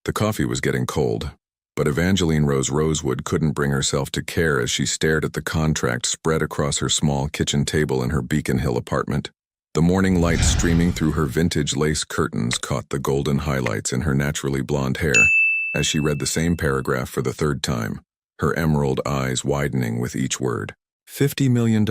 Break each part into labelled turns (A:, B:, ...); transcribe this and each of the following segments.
A: The coffee was getting cold, but Evangeline Rose Rosewood couldn't bring herself to care as she stared at the contract spread across her small kitchen table in her Beacon Hill apartment. The morning light streaming through her vintage lace curtains caught the golden highlights in her naturally blonde hair as she read the same paragraph for the third time, her emerald eyes widening with each word. $50 million,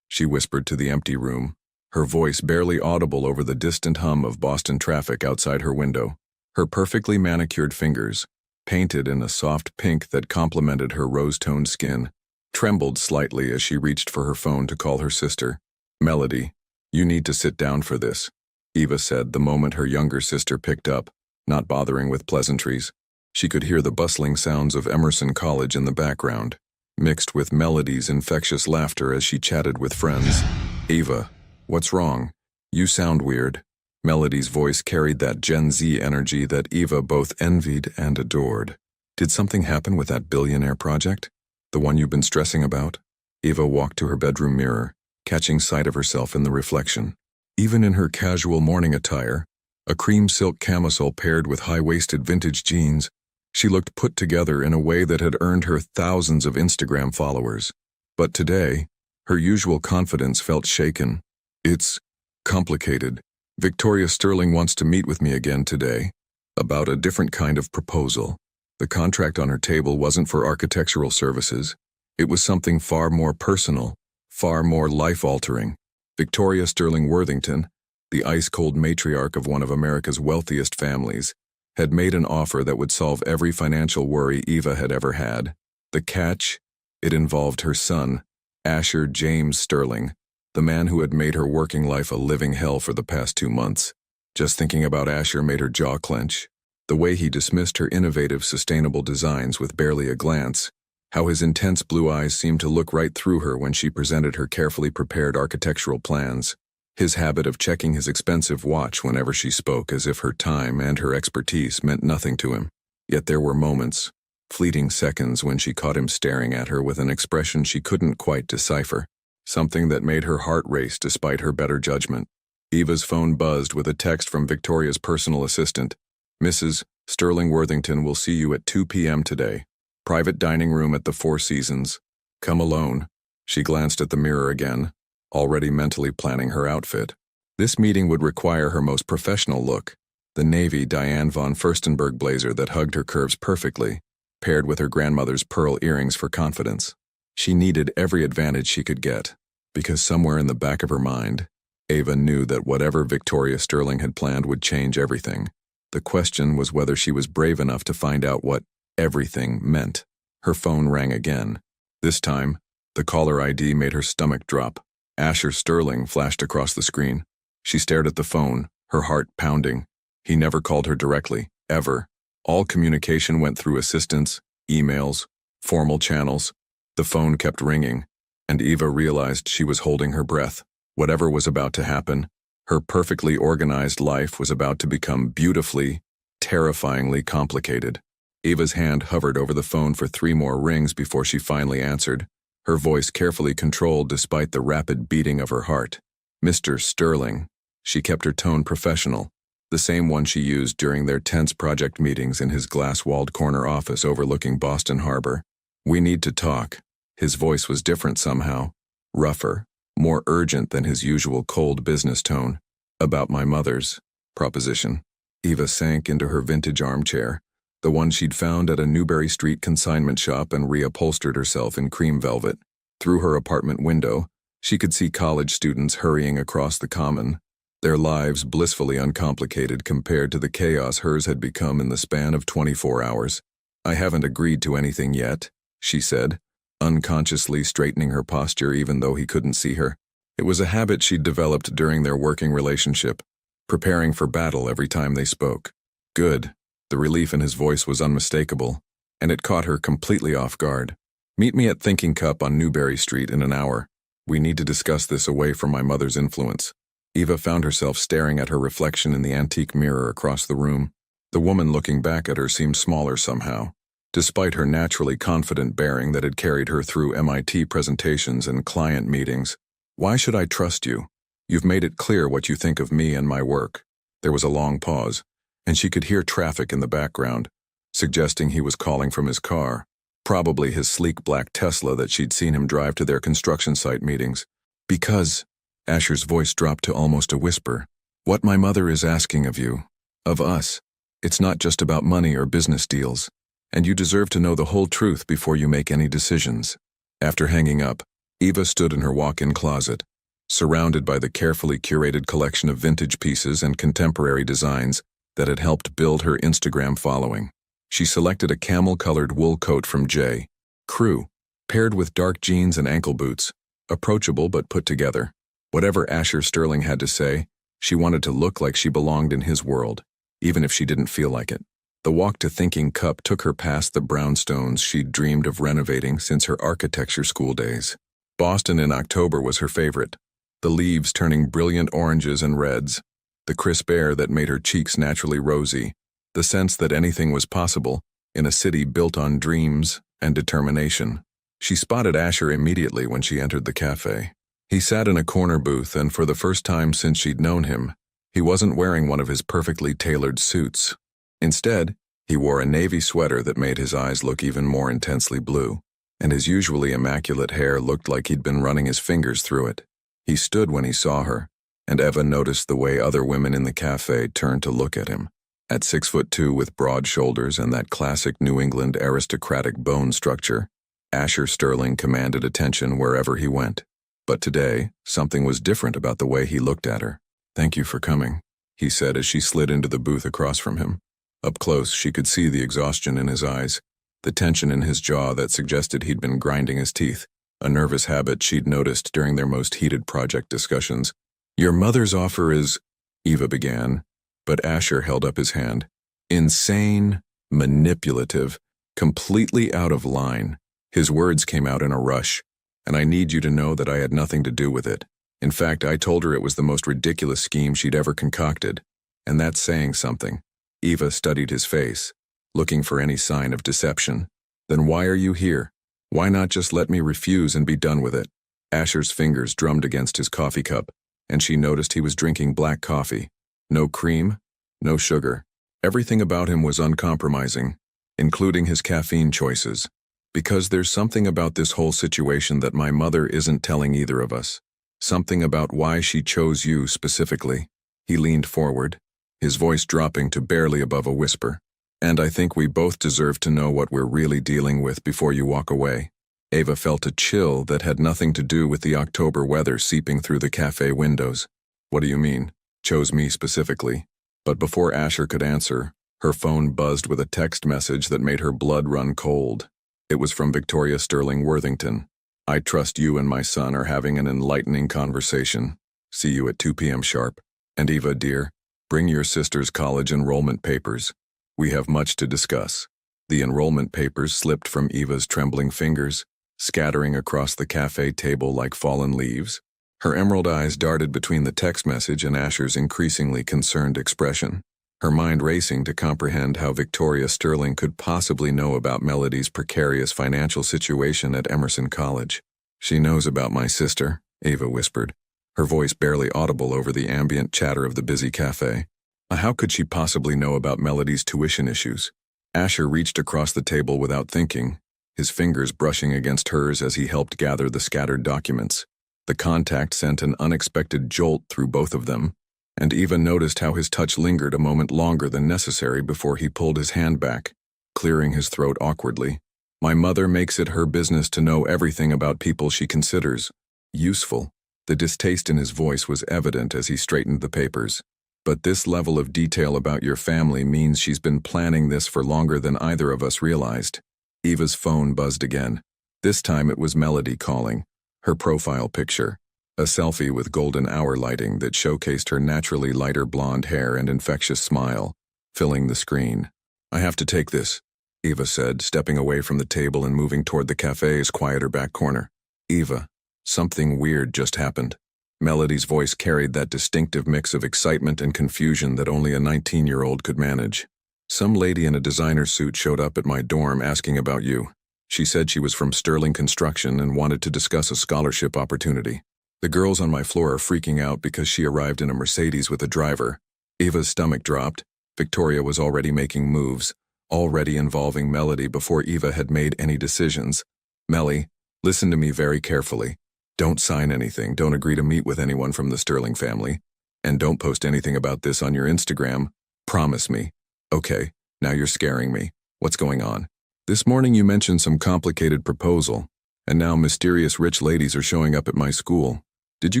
A: she whispered to the empty room, her voice barely audible over the distant hum of Boston traffic outside her window. Her perfectly manicured fingers, painted in a soft pink that complemented her rose-toned skin, trembled slightly as she reached for her phone to call her sister. "Melody, you need to sit down for this," Eva said the moment her younger sister picked up, not bothering with pleasantries. She could hear the bustling sounds of Emerson College in the background, mixed with Melody's infectious laughter as she chatted with friends. "Eva, what's wrong? You sound weird." Melody's voice carried that Gen Z energy that Eva both envied and adored. "Did something happen with that billionaire project? The one you've been stressing about?" Eva walked to her bedroom mirror, catching sight of herself in the reflection. Even in her casual morning attire, a cream silk camisole paired with high-waisted vintage jeans, she looked put together in a way that had earned her thousands of Instagram followers. But today, her usual confidence felt shaken. "It's complicated. Victoria Sterling wants to meet with me again today, about a different kind of proposal." The contract on her table wasn't for architectural services. It was something far more personal, far more life-altering. Victoria Sterling Worthington, the ice-cold matriarch of one of America's wealthiest families, had made an offer that would solve every financial worry Eva had ever had. The catch? It involved her son, Asher James Sterling, the man who had made her working life a living hell for the past 2 months. Just thinking about Asher made her jaw clench. The way he dismissed her innovative, sustainable designs with barely a glance, how his intense blue eyes seemed to look right through her when she presented her carefully prepared architectural plans, his habit of checking his expensive watch whenever she spoke as if her time and her expertise meant nothing to him. Yet there were moments, fleeting seconds, when she caught him staring at her with an expression she couldn't quite decipher, something that made her heart race despite her better judgment. Eva's phone buzzed with a text from Victoria's personal assistant. "Mrs. Sterling Worthington will see you at 2 p.m. today. Private dining room at the Four Seasons. Come alone." She glanced at the mirror again, already mentally planning her outfit. This meeting would require her most professional look, the navy Diane von Furstenberg blazer that hugged her curves perfectly, paired with her grandmother's pearl earrings for confidence. She needed every advantage she could get, because somewhere in the back of her mind, Eva knew that whatever Victoria Sterling had planned would change everything. The question was whether she was brave enough to find out what everything meant. Her phone rang again. This time, the caller ID made her stomach drop. Asher Sterling flashed across the screen. She stared at the phone, her heart pounding. He never called her directly, ever. All communication went through assistants, emails, formal channels. The phone kept ringing, and Eva realized she was holding her breath. Whatever was about to happen, her perfectly organized life was about to become beautifully, terrifyingly complicated. Eva's hand hovered over the phone for 3 more rings before she finally answered, her voice carefully controlled despite the rapid beating of her heart. "Mr. Sterling." She kept her tone professional, the same one she used during their tense project meetings in his glass-walled corner office overlooking Boston Harbor. "We need to talk." His voice was different somehow, rougher, more urgent than his usual cold business tone. "About my mother's proposition." Eva sank into her vintage armchair, the one she'd found at a Newbury Street consignment shop, and reupholstered herself in cream velvet. Through her apartment window, she could see college students hurrying across the common, their lives blissfully uncomplicated compared to the chaos hers had become in the span of 24 hours. "I haven't agreed to anything yet," she said, unconsciously straightening her posture even though he couldn't see her. It was a habit she'd developed during their working relationship, preparing for battle every time they spoke. "Good." The relief in his voice was unmistakable, and it caught her completely off guard. "Meet me at Thinking Cup on Newbury Street in an hour. We need to discuss this away from my mother's influence." Eva found herself staring at her reflection in the antique mirror across the room. The woman looking back at her seemed smaller somehow, despite her naturally confident bearing that had carried her through MIT presentations and client meetings. "Why should I trust you? You've made it clear what you think of me and my work." There was a long pause, and she could hear traffic in the background, suggesting he was calling from his car, probably his sleek black Tesla that she'd seen him drive to their construction site meetings. Because, Asher's voice dropped to almost a whisper, what my mother is asking of you, of us, it's not just about money or business deals, and you deserve to know the whole truth before you make any decisions. After hanging up, Eva stood in her walk-in closet, surrounded by the carefully curated collection of vintage pieces and contemporary designs that had helped build her Instagram following. She selected a camel-colored wool coat from J. Crew, paired with dark jeans and ankle boots, approachable but put together. Whatever Asher Sterling had to say, she wanted to look like she belonged in his world, even if she didn't feel like it. The walk to Thinking Cup took her past the brownstones she'd dreamed of renovating since her architecture school days. Boston in October was her favorite, the leaves turning brilliant oranges and reds, the crisp air that made her cheeks naturally rosy, the sense that anything was possible in a city built on dreams and determination. She spotted Asher immediately when she entered the cafe. He sat in a corner booth, and for the first time since she'd known him, he wasn't wearing one of his perfectly tailored suits. Instead, he wore a navy sweater that made his eyes look even more intensely blue, and his usually immaculate hair looked like he'd been running his fingers through it. He stood when he saw her, and Eva noticed the way other women in the cafe turned to look at him. At 6'2" with broad shoulders and that classic New England aristocratic bone structure, Asher Sterling commanded attention wherever he went. But today, something was different about the way he looked at her. "Thank you for coming," he said as she slid into the booth across from him. Up close, she could see the exhaustion in his eyes, the tension in his jaw that suggested he'd been grinding his teeth, a nervous habit she'd noticed during their most heated project discussions. "Your mother's offer is," Eva began, but Asher held up his hand. "Insane, manipulative, completely out of line." His words came out in a rush, "and I need you to know that I had nothing to do with it. In fact, I told her it was the most ridiculous scheme she'd ever concocted, and that's saying something." Eva studied his face, looking for any sign of deception. "Then why are you here? Why not just let me refuse and be done with it?" Asher's fingers drummed against his coffee cup, and she noticed he was drinking black coffee. No cream, no sugar. Everything about him was uncompromising, including his caffeine choices. "Because there's something about this whole situation that my mother isn't telling either of us. Something about why she chose you specifically." He leaned forward, his voice dropping to barely above a whisper. "And I think we both deserve to know what we're really dealing with before you walk away." Eva felt a chill that had nothing to do with the October weather seeping through the cafe windows. "What do you mean? Chose me specifically?" But before Asher could answer, her phone buzzed with a text message that made her blood run cold. It was from Victoria Sterling Worthington. "I trust you and my son are having an enlightening conversation. See you at 2 p.m. sharp. And Eva, dear, bring your sister's college enrollment papers. We have much to discuss." The enrollment papers slipped from Eva's trembling fingers, scattering across the cafe table like fallen leaves. Her emerald eyes darted between the text message and Asher's increasingly concerned expression, her mind racing to comprehend how Victoria Sterling could possibly know about Melody's precarious financial situation at Emerson College. "She knows about my sister," Eva whispered, her voice barely audible over the ambient chatter of the busy cafe. How could she possibly know about Melody's tuition issues? Asher reached across the table without thinking, his fingers brushing against hers as he helped gather the scattered documents. The contact sent an unexpected jolt through both of them, and Eva noticed how his touch lingered a moment longer than necessary before he pulled his hand back, clearing his throat awkwardly. "My mother makes it her business to know everything about people she considers useful." The distaste in his voice was evident as he straightened the papers. "But this level of detail about your family means she's been planning this for longer than either of us realized." Eva's phone buzzed again. This time it was Melody calling, her profile picture, a selfie with golden hour lighting that showcased her naturally lighter blonde hair and infectious smile, filling the screen. "I have to take this," Eva said, stepping away from the table and moving toward the cafe's quieter back corner. "Eva, something weird just happened." Melody's voice carried that distinctive mix of excitement and confusion that only a 19-year-old could manage. "Some lady in a designer suit showed up at my dorm asking about you. She said she was from Sterling Construction and wanted to discuss a scholarship opportunity. The girls on my floor are freaking out because she arrived in a Mercedes with a driver." Eva's stomach dropped, Victoria was already making moves, already involving Melody before Eva had made any decisions. "Melly, listen to me very carefully. Don't sign anything, don't agree to meet with anyone from the Sterling family, and don't post anything about this on your Instagram. Promise me." "Okay, now you're scaring me. What's going on?" "This morning you mentioned some complicated proposal, and now mysterious rich ladies are showing up at my school. Did you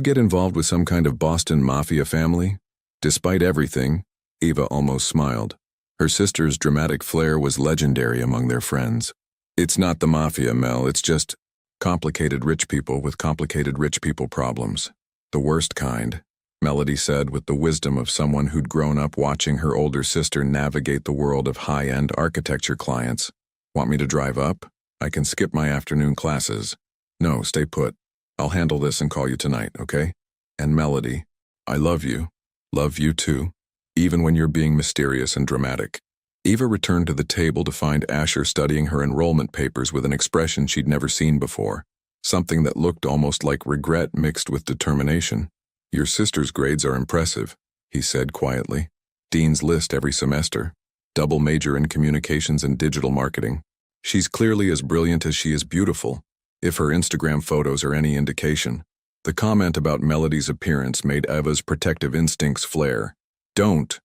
A: get involved with some kind of Boston mafia family?" Despite everything, Eva almost smiled. Her sister's dramatic flair was legendary among their friends. "It's not the mafia, Mel, it's just complicated rich people with complicated rich people problems. The worst kind," Melody said with the wisdom of someone who'd grown up watching her older sister navigate the world of high-end architecture clients. "Want me to drive up? I can skip my afternoon classes." "No, stay put. I'll handle this and call you tonight, okay? And Melody, I love you. Love you too, even when you're being mysterious and dramatic." Eva returned to the table to find Asher studying her enrollment papers with an expression she'd never seen before, something that looked almost like regret mixed with determination. "Your sister's grades are impressive," he said quietly. "Dean's List every semester. Double major in communications and digital marketing. She's clearly as brilliant as she is beautiful, if her Instagram photos are any indication." The comment about Melody's appearance made Eva's protective instincts flare. Don't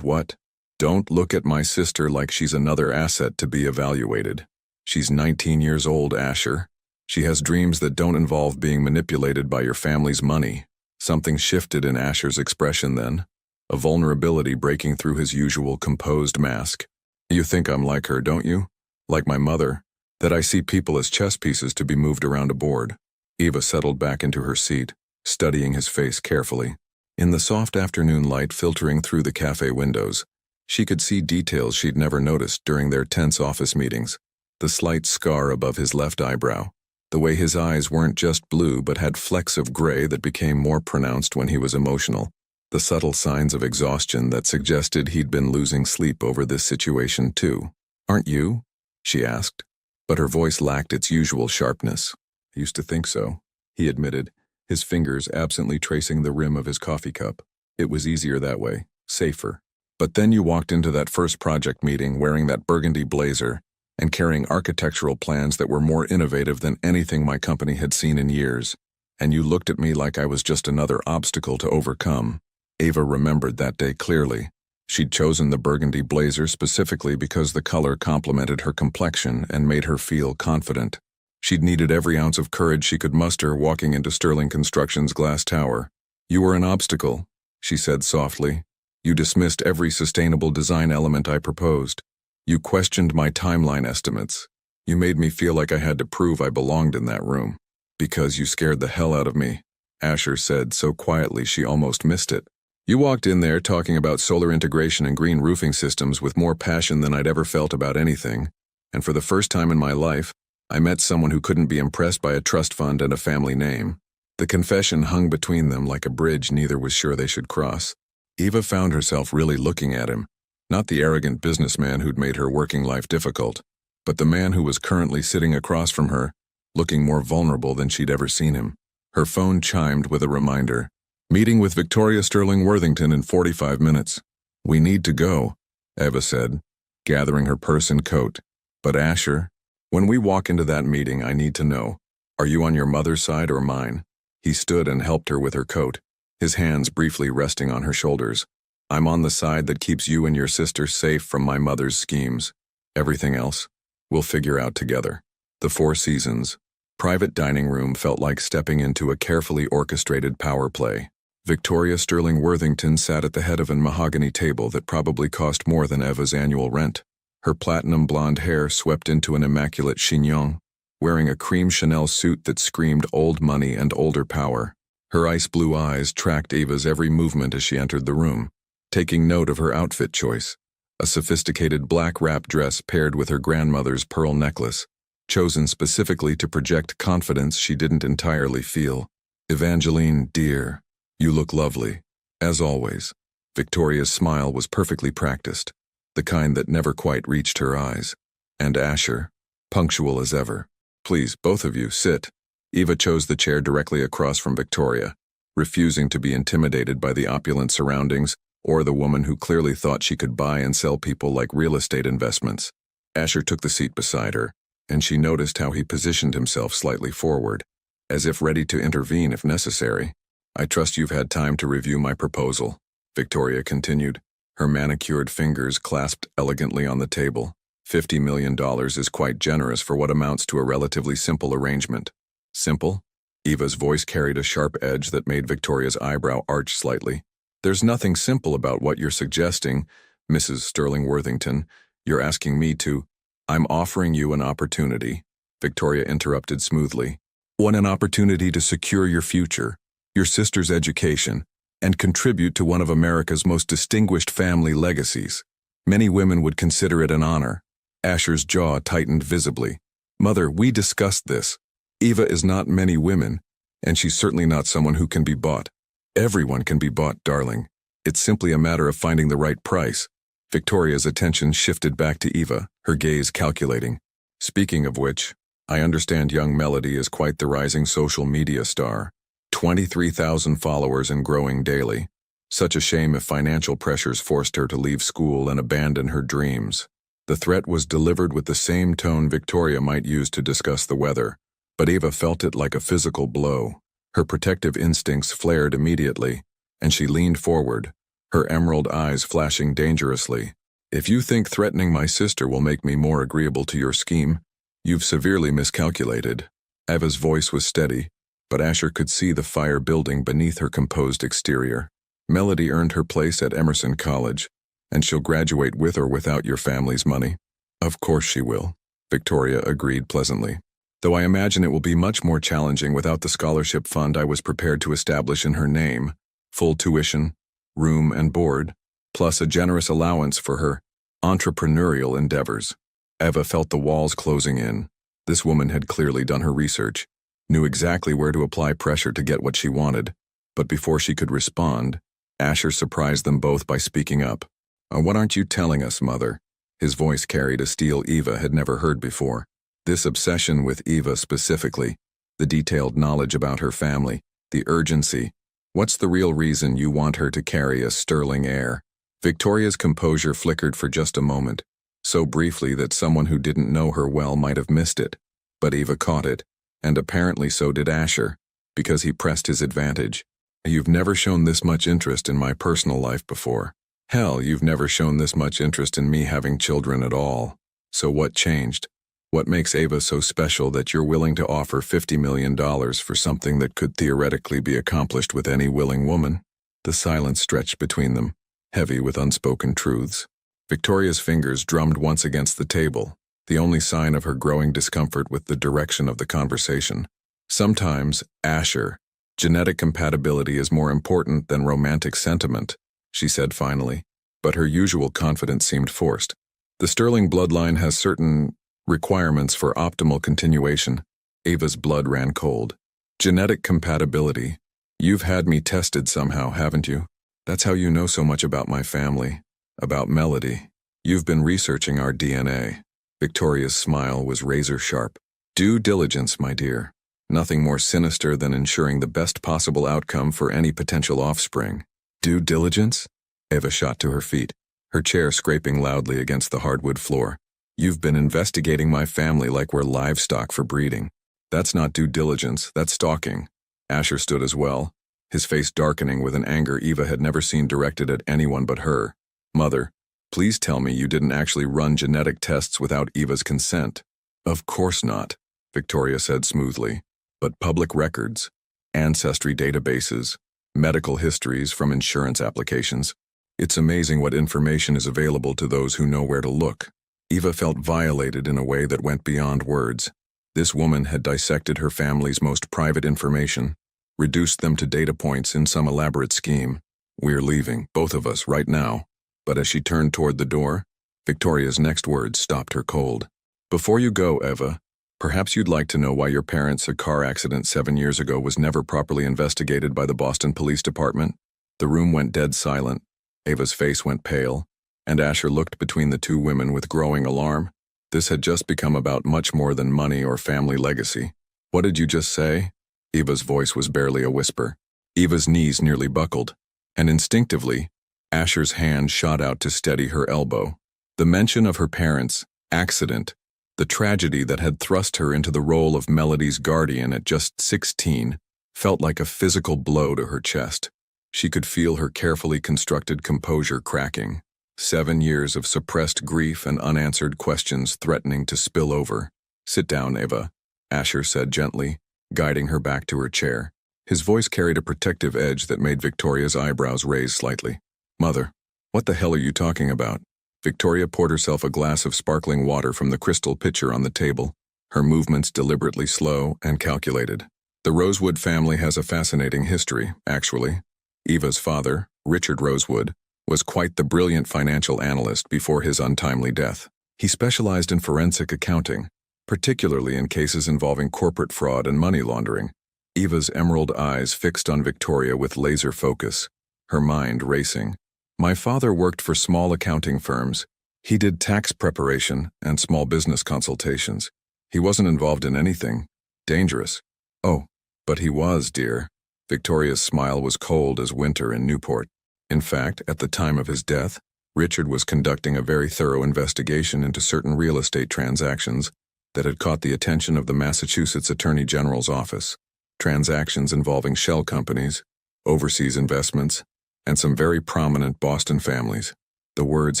A: what? "Don't look at my sister like she's another asset to be evaluated. She's 19 years old, Asher. She has dreams that don't involve being manipulated by your family's money." Something shifted in Asher's expression then, a vulnerability breaking through his usual composed mask. "You think I'm like her, don't you? Like my mother, that I see people as chess pieces to be moved around a board." Eva settled back into her seat, studying his face carefully. In the soft afternoon light filtering through the cafe windows, she could see details she'd never noticed during their tense office meetings. The slight scar above his left eyebrow, the way his eyes weren't just blue but had flecks of gray that became more pronounced when he was emotional, the subtle signs of exhaustion that suggested he'd been losing sleep over this situation too. "Aren't you?" she asked, but her voice lacked its usual sharpness. "I used to think so," he admitted, his fingers absently tracing the rim of his coffee cup. "It was easier that way, safer. But then you walked into that first project meeting wearing that burgundy blazer and carrying architectural plans that were more innovative than anything my company had seen in years, and you looked at me like I was just another obstacle to overcome." Eva remembered that day clearly. She'd chosen the burgundy blazer specifically because the color complemented her complexion and made her feel confident. She'd needed every ounce of courage she could muster walking into Sterling Construction's glass tower. "You were an obstacle," she said softly. "You dismissed every sustainable design element I proposed. You questioned my timeline estimates. You made me feel like I had to prove I belonged in that room. Because you scared the hell out of me," Asher said so quietly she almost missed it. "You walked in there talking about solar integration and green roofing systems with more passion than I'd ever felt about anything, and for the first time in my life, I met someone who couldn't be impressed by a trust fund and a family name." The confession hung between them like a bridge neither was sure they should cross. Eva found herself really looking at him, not the arrogant businessman who'd made her working life difficult, but the man who was currently sitting across from her, looking more vulnerable than she'd ever seen him. Her phone chimed with a reminder. "Meeting with Victoria Sterling Worthington in 45 minutes. We need to go," Eva said, gathering her purse and coat. "But Asher, when we walk into that meeting, I need to know, are you on your mother's side or mine?" He stood and helped her with her coat, his hands briefly resting on her shoulders. "I'm on the side that keeps you and your sister safe from my mother's schemes. Everything else, we'll figure out together." The Four Seasons private dining room felt like stepping into a carefully orchestrated power play. Victoria Sterling Worthington sat at the head of a mahogany table that probably cost more than Eva's annual rent. Her platinum blonde hair swept into an immaculate chignon, wearing a cream Chanel suit that screamed old money and older power. Her ice blue eyes tracked Eva's every movement as she entered the room, taking note of her outfit choice, a sophisticated black wrap dress paired with her grandmother's pearl necklace, chosen specifically to project confidence she didn't entirely feel. "Evangeline, dear, you look lovely, as always." Victoria's smile was perfectly practiced, the kind that never quite reached her eyes. And Asher, punctual as ever. "Please, both of you, sit." Eva chose the chair directly across from Victoria, refusing to be intimidated by the opulent surroundings or the woman who clearly thought she could buy and sell people like real estate investments. Asher took the seat beside her, and she noticed how he positioned himself slightly forward, as if ready to intervene if necessary. "I trust you've had time to review my proposal," Victoria continued, her manicured fingers clasped elegantly on the table. $50 million is quite generous for what amounts to a relatively simple arrangement. Simple? Eva's voice carried a sharp edge that made Victoria's eyebrow arch slightly. "There's nothing simple about what you're suggesting, Mrs. Sterling Worthington. You're asking me to—" "I'm offering you an opportunity," Victoria interrupted smoothly. "An opportunity to secure your future, your sister's education, and contribute to one of America's most distinguished family legacies. Many women would consider it an honor." Asher's jaw tightened visibly. "Mother, we discussed this. Eva is not many women, and she's certainly not someone who can be bought. Everyone can be bought, darling. It's simply a matter of finding the right price." Victoria's attention shifted back to Eva, her gaze calculating. "Speaking of which, I understand young Melody is quite the rising social media star. 23,000 followers and growing daily. Such a shame if financial pressures forced her to leave school and abandon her dreams." The threat was delivered with the same tone Victoria might use to discuss the weather, but Eva felt it like a physical blow. Her protective instincts flared immediately, and she leaned forward, her emerald eyes flashing dangerously. "If you think threatening my sister will make me more agreeable to your scheme, you've severely miscalculated." Eva's voice was steady, but Asher could see the fire building beneath her composed exterior. "Melody earned her place at Emerson College, and she'll graduate with or without your family's money." "Of course she will," Victoria agreed pleasantly. "Though I imagine it will be much more challenging without the scholarship fund I was prepared to establish in her name. Full tuition, room and board, plus a generous allowance for her entrepreneurial endeavors." Eva felt the walls closing in. This woman had clearly done her research, knew exactly where to apply pressure to get what she wanted. But before she could respond, Asher surprised them both by speaking up. "What aren't you telling us, Mother?" His voice carried a steel Eva had never heard before. This obsession with Eva specifically, the detailed knowledge about her family, the urgency. "What's the real reason you want her to carry a sterling heir?" Victoria's composure flickered for just a moment, so briefly that someone who didn't know her well might have missed it. But Eva caught it, and apparently so did Asher, because he pressed his advantage. "You've never shown this much interest in my personal life before. Hell, you've never shown this much interest in me having children at all. So what changed? What makes Eva so special that you're willing to offer $50 million for something that could theoretically be accomplished with any willing woman?" The silence stretched between them, heavy with unspoken truths. Victoria's fingers drummed once against the table, the only sign of her growing discomfort with the direction of the conversation. "Sometimes, Asher, genetic compatibility is more important than romantic sentiment," she said finally, but her usual confidence seemed forced. "The Sterling bloodline has certain requirements for optimal continuation." Eva's blood ran cold. "Genetic compatibility. You've had me tested somehow, haven't you? That's how you know so much about my family, about Melody. You've been researching our DNA." Victoria's smile was razor sharp. "Due diligence, my dear. Nothing more sinister than ensuring the best possible outcome for any potential offspring." "Due diligence?" Eva shot to her feet, her chair scraping loudly against the hardwood floor. "You've been investigating my family like we're livestock for breeding. That's not due diligence, that's stalking." Asher stood as well, his face darkening with an anger Eva had never seen directed at anyone but her. "Mother, please tell me you didn't actually run genetic tests without Eva's consent." "Of course not," Victoria said smoothly. "But public records, ancestry databases, medical histories from insurance applications. It's amazing what information is available to those who know where to look." Eva felt violated in a way that went beyond words. This woman had dissected her family's most private information, reduced them to data points in some elaborate scheme. "We're leaving, both of us, right now." But as she turned toward the door, Victoria's next words stopped her cold. "Before you go, Eva, perhaps you'd like to know why your parents' car accident 7 years ago was never properly investigated by the Boston Police Department." The room went dead silent. Eva's face went pale, and Asher looked between the two women with growing alarm. This had just become about much more than money or family legacy. "What did you just say?" Eva's voice was barely a whisper. Eva's knees nearly buckled, and instinctively, Asher's hand shot out to steady her elbow. The mention of her parents' accident, the tragedy that had thrust her into the role of Melody's guardian at just 16, felt like a physical blow to her chest. She could feel her carefully constructed composure cracking. 7 years of suppressed grief and unanswered questions threatening to spill over. "Sit down, Ava," Asher said gently, guiding her back to her chair. His voice carried a protective edge that made Victoria's eyebrows raise slightly. "Mother, what the hell are you talking about?" Victoria poured herself a glass of sparkling water from the crystal pitcher on the table, her movements deliberately slow and calculated. "The Rosewood family has a fascinating history, actually. Eva's father, Richard Rosewood, was quite the brilliant financial analyst before his untimely death. He specialized in forensic accounting, particularly in cases involving corporate fraud and money laundering." Eva's emerald eyes fixed on Victoria with laser focus, her mind racing. "My father worked for small accounting firms. He did tax preparation and small business consultations. He wasn't involved in anything dangerous." "Oh, but he was, dear." Victoria's smile was cold as winter in Newport. In fact, at the time of his death, Richard was conducting a very thorough investigation into certain real estate transactions that had caught the attention of the Massachusetts Attorney General's office. Transactions involving shell companies, overseas investments, and some very prominent Boston families. The words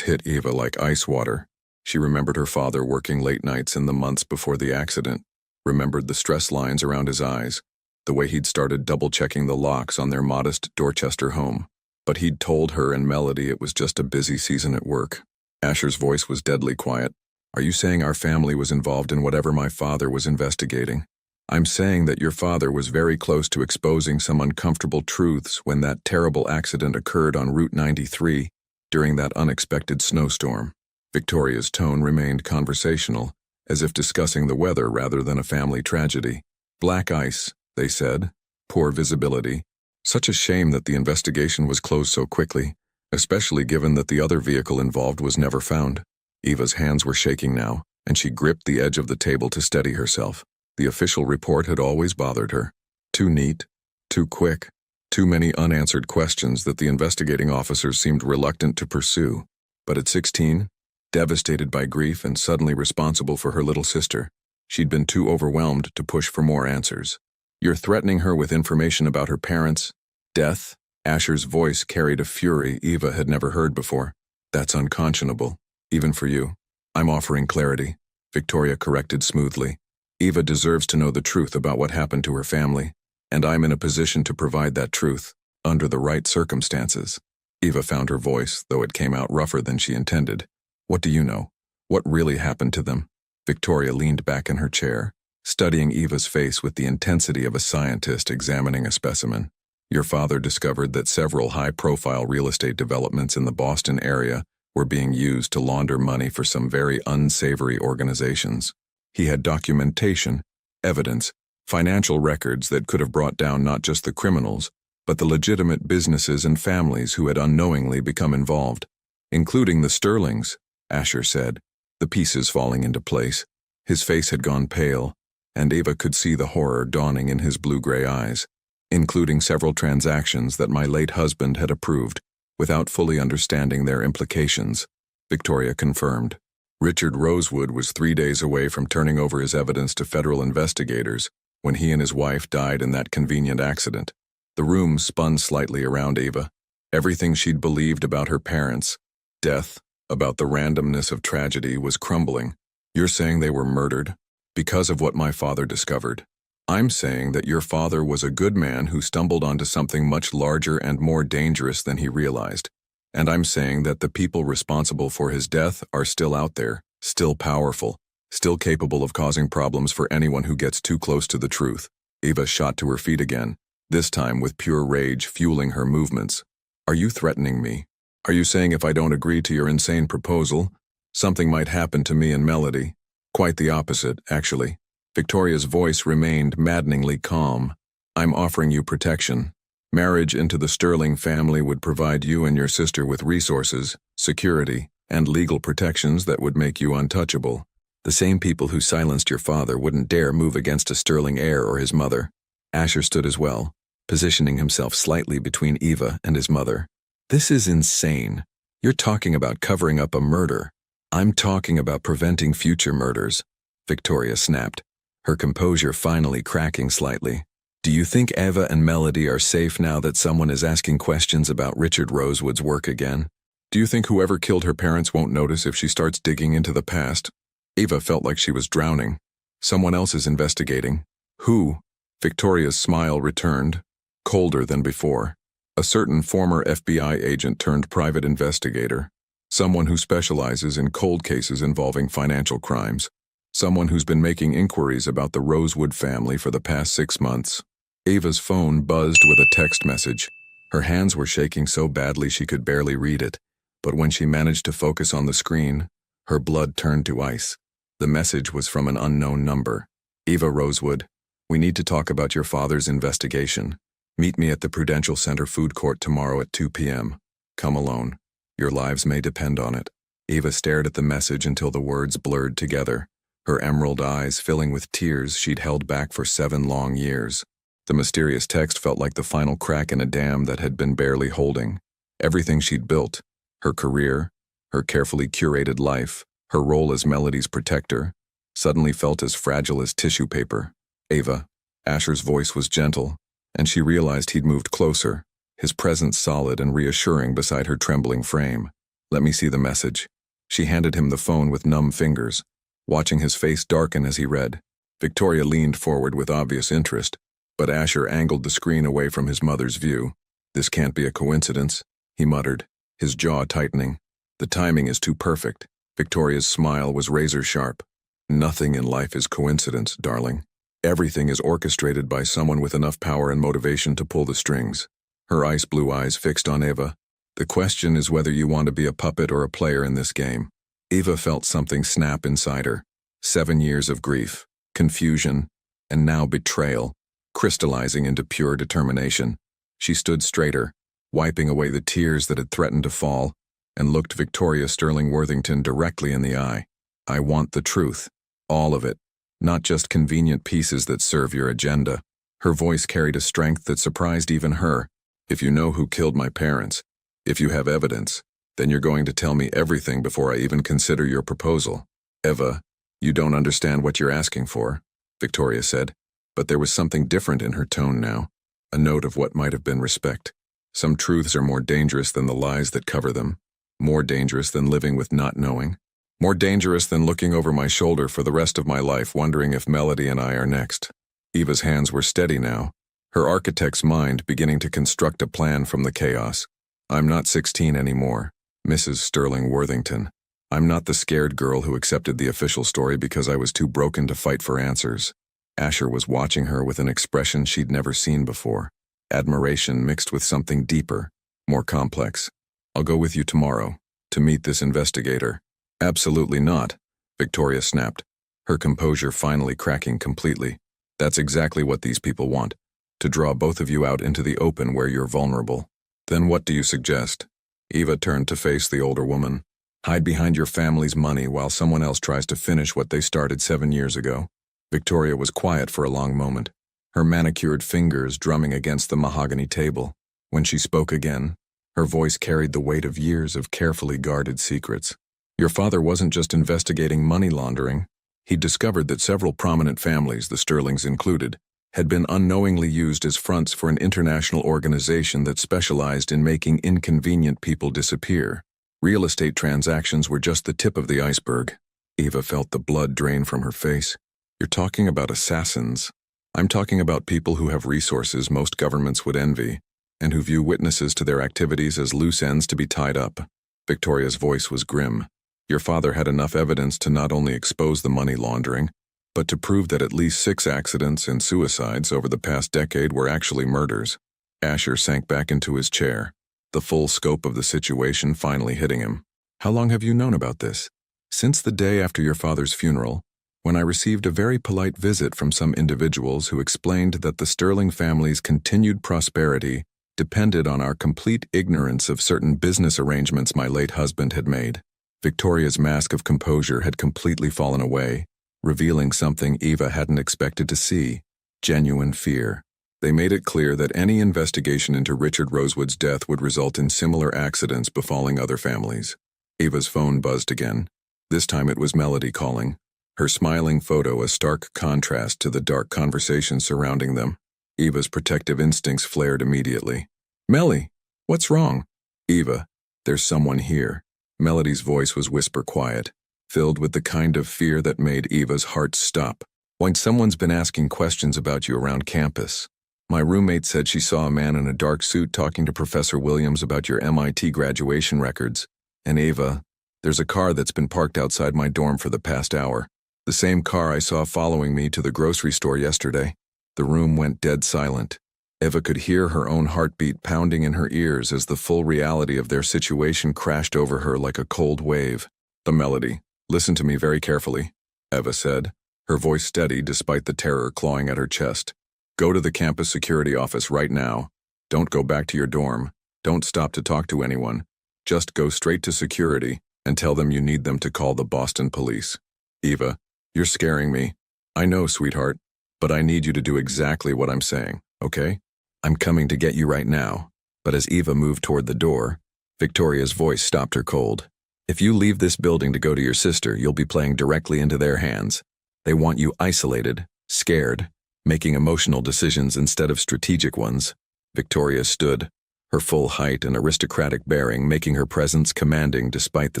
A: hit Eva like ice water. She remembered her father working late nights in the months before the accident, remembered the stress lines around his eyes, the way he'd started double-checking the locks on their modest Dorchester home. But he'd told her and Melody it was just a busy season at work. Asher's voice was deadly quiet. "Are you saying our family was involved in whatever my father was investigating?" "I'm saying that your father was very close to exposing some uncomfortable truths when that terrible accident occurred on Route 93 during that unexpected snowstorm." Victoria's tone remained conversational, as if discussing the weather rather than a family tragedy. "Black ice," they said. "Poor visibility. Such a shame that the investigation was closed so quickly, especially given that the other vehicle involved was never found." Eva's hands were shaking now, and she gripped the edge of the table to steady herself. The official report had always bothered her. Too neat, too quick, too many unanswered questions that the investigating officers seemed reluctant to pursue. But at 16, devastated by grief and suddenly responsible for her little sister, she'd been too overwhelmed to push for more answers. "You're threatening her with information about her parents' death?" Asher's voice carried a fury Eva had never heard before. "That's unconscionable, even for you." "I'm offering clarity," Victoria corrected smoothly. "Eva deserves to know the truth about what happened to her family, and I'm in a position to provide that truth, under the right circumstances." Eva found her voice, though it came out rougher than she intended. "What do you know? What really happened to them?" Victoria leaned back in her chair, studying Eva's face with the intensity of a scientist examining a specimen. "Your father discovered that several high-profile real estate developments in the Boston area were being used to launder money for some very unsavory organizations. He had documentation, evidence, financial records that could have brought down not just the criminals, but the legitimate businesses and families who had unknowingly become involved, including the Sterlings," Asher said, the pieces falling into place. His face had gone pale, and Eva could see the horror dawning in his blue-gray eyes. "Including several transactions that my late husband had approved, without fully understanding their implications," Victoria confirmed. Richard Rosewood was 3 days away from turning over his evidence to federal investigators when he and his wife died in that convenient accident. The room spun slightly around Eva. Everything she'd believed about her parents' death, about the randomness of tragedy, was crumbling. "You're saying they were murdered because of what my father discovered?" "I'm saying that your father was a good man who stumbled onto something much larger and more dangerous than he realized. And I'm saying that the people responsible for his death are still out there, still powerful, still capable of causing problems for anyone who gets too close to the truth." Eva shot to her feet again, this time with pure rage fueling her movements. "Are you threatening me? Are you saying if I don't agree to your insane proposal, something might happen to me and Melody?" "Quite the opposite, actually." Victoria's voice remained maddeningly calm. "I'm offering you protection. Marriage into the Sterling family would provide you and your sister with resources, security, and legal protections that would make you untouchable. The same people who silenced your father wouldn't dare move against a Sterling heir or his mother." Asher stood as well, positioning himself slightly between Eva and his mother. This is insane. You're talking about covering up a murder. I'm talking about preventing future murders, Victoria snapped, her composure finally cracking slightly. Do you think Eva and Melody are safe now that someone is asking questions about Richard Rosewood's work again? Do you think whoever killed her parents won't notice if she starts digging into the past? Eva felt like she was drowning. Someone else is investigating. Who? Victoria's smile returned, colder than before. A certain former FBI agent turned private investigator. Someone who specializes in cold cases involving financial crimes. Someone who's been making inquiries about the Rosewood family for the past 6 months. Eva's phone buzzed with a text message. Her hands were shaking so badly she could barely read it, but when she managed to focus on the screen, her blood turned to ice. The message was from an unknown number. Eva Rosewood, we need to talk about your father's investigation. Meet me at the Prudential Center food court tomorrow at 2 p.m. Come alone. Your lives may depend on it. Eva stared at the message until the words blurred together, her emerald eyes filling with tears she'd held back for 7 long years. The mysterious text felt like the final crack in a dam that had been barely holding. Everything she'd built, her career, her carefully curated life, her role as Melody's protector, suddenly felt as fragile as tissue paper. Eva, Asher's voice was gentle, and she realized he'd moved closer, his presence solid and reassuring beside her trembling frame. Let me see the message. She handed him the phone with numb fingers, watching his face darken as he read. Victoria leaned forward with obvious interest, but Asher angled the screen away from his mother's view. This can't be a coincidence, he muttered, his jaw tightening. The timing is too perfect. Victoria's smile was razor sharp. Nothing in life is coincidence, darling. Everything is orchestrated by someone with enough power and motivation to pull the strings. Her ice blue eyes fixed on Eva. The question is whether you want to be a puppet or a player in this game. Eva felt something snap inside her. 7 years of grief, confusion, and now betrayal, crystallizing into pure determination. She stood straighter, wiping away the tears that had threatened to fall, and looked Victoria Sterling Worthington directly in the eye. I want the truth. All of it. Not just convenient pieces that serve your agenda. Her voice carried a strength that surprised even her. If you know who killed my parents, if you have evidence, then you're going to tell me everything before I even consider your proposal. Eva, you don't understand what you're asking for, Victoria said, but there was something different in her tone now, a note of what might have been respect. Some truths are more dangerous than the lies that cover them, more dangerous than living with not knowing, more dangerous than looking over my shoulder for the rest of my life wondering if Melody and I are next. Eva's hands were steady now, her architect's mind beginning to construct a plan from the chaos. I'm not 16 anymore, Mrs. Sterling Worthington. I'm not the scared girl who accepted the official story because I was too broken to fight for answers. Asher was watching her with an expression she'd never seen before. Admiration mixed with something deeper, more complex. I'll go with you tomorrow, to meet this investigator. Absolutely not, Victoria snapped, her composure finally cracking completely. That's exactly what these people want, to draw both of you out into the open where you're vulnerable. Then what do you suggest? Eva turned to face the older woman. Hide behind your family's money while someone else tries to finish what they started 7 years ago. Victoria was quiet for a long moment, her manicured fingers drumming against the mahogany table. When she spoke again, her voice carried the weight of years of carefully guarded secrets. Your father wasn't just investigating money laundering. He'd discovered that several prominent families, the Sterlings included, had been unknowingly used as fronts for an international organization that specialized in making inconvenient people disappear. Real estate transactions were just the tip of the iceberg. Eva felt the blood drain from her face. You're talking about assassins. I'm talking about people who have resources most governments would envy, and who view witnesses to their activities as loose ends to be tied up. Victoria's voice was grim. Your father had enough evidence to not only expose the money laundering, but to prove that at least 6 accidents and suicides over the past decade were actually murders. Asher sank back into his chair, the full scope of the situation finally hitting him. How long have you known about this? Since the day after your father's funeral, when I received a very polite visit from some individuals who explained that the Sterling family's continued prosperity depended on our complete ignorance of certain business arrangements my late husband had made. Victoria's mask of composure had completely fallen away, revealing something Eva hadn't expected to see: genuine fear. They made it clear that any investigation into Richard Rosewood's death would result in similar accidents befalling other families. Ava's phone buzzed again. This time it was Melody calling, her smiling photo a stark contrast to the dark conversation surrounding them. Ava's protective instincts flared immediately. "Melly, what's wrong?" "Eva, there's someone here." Melody's voice was whisper quiet, filled with the kind of fear that made Eva's heart stop. "When someone's been asking questions about you around campus. My roommate said she saw a man in a dark suit talking to Professor Williams about your MIT graduation records. And Eva, there's a car that's been parked outside my dorm for the past hour. The same car I saw following me to the grocery store yesterday." The room went dead silent. Eva could hear her own heartbeat pounding in her ears as the full reality of their situation crashed over her like a cold wave. "The Melody, listen to me very carefully," Eva said, her voice steady despite the terror clawing at her chest. "Go to the campus security office right now. Don't go back to your dorm. Don't stop to talk to anyone. Just go straight to security and tell them you need them to call the Boston police." "Eva, you're scaring me." "I know, sweetheart, but I need you to do exactly what I'm saying, okay? I'm coming to get you right now." But as Eva moved toward the door, Victoria's voice stopped her cold. "If you leave this building to go to your sister, you'll be playing directly into their hands. They want you isolated, scared, making emotional decisions instead of strategic ones." Victoria stood, her full height and aristocratic bearing making her presence commanding despite the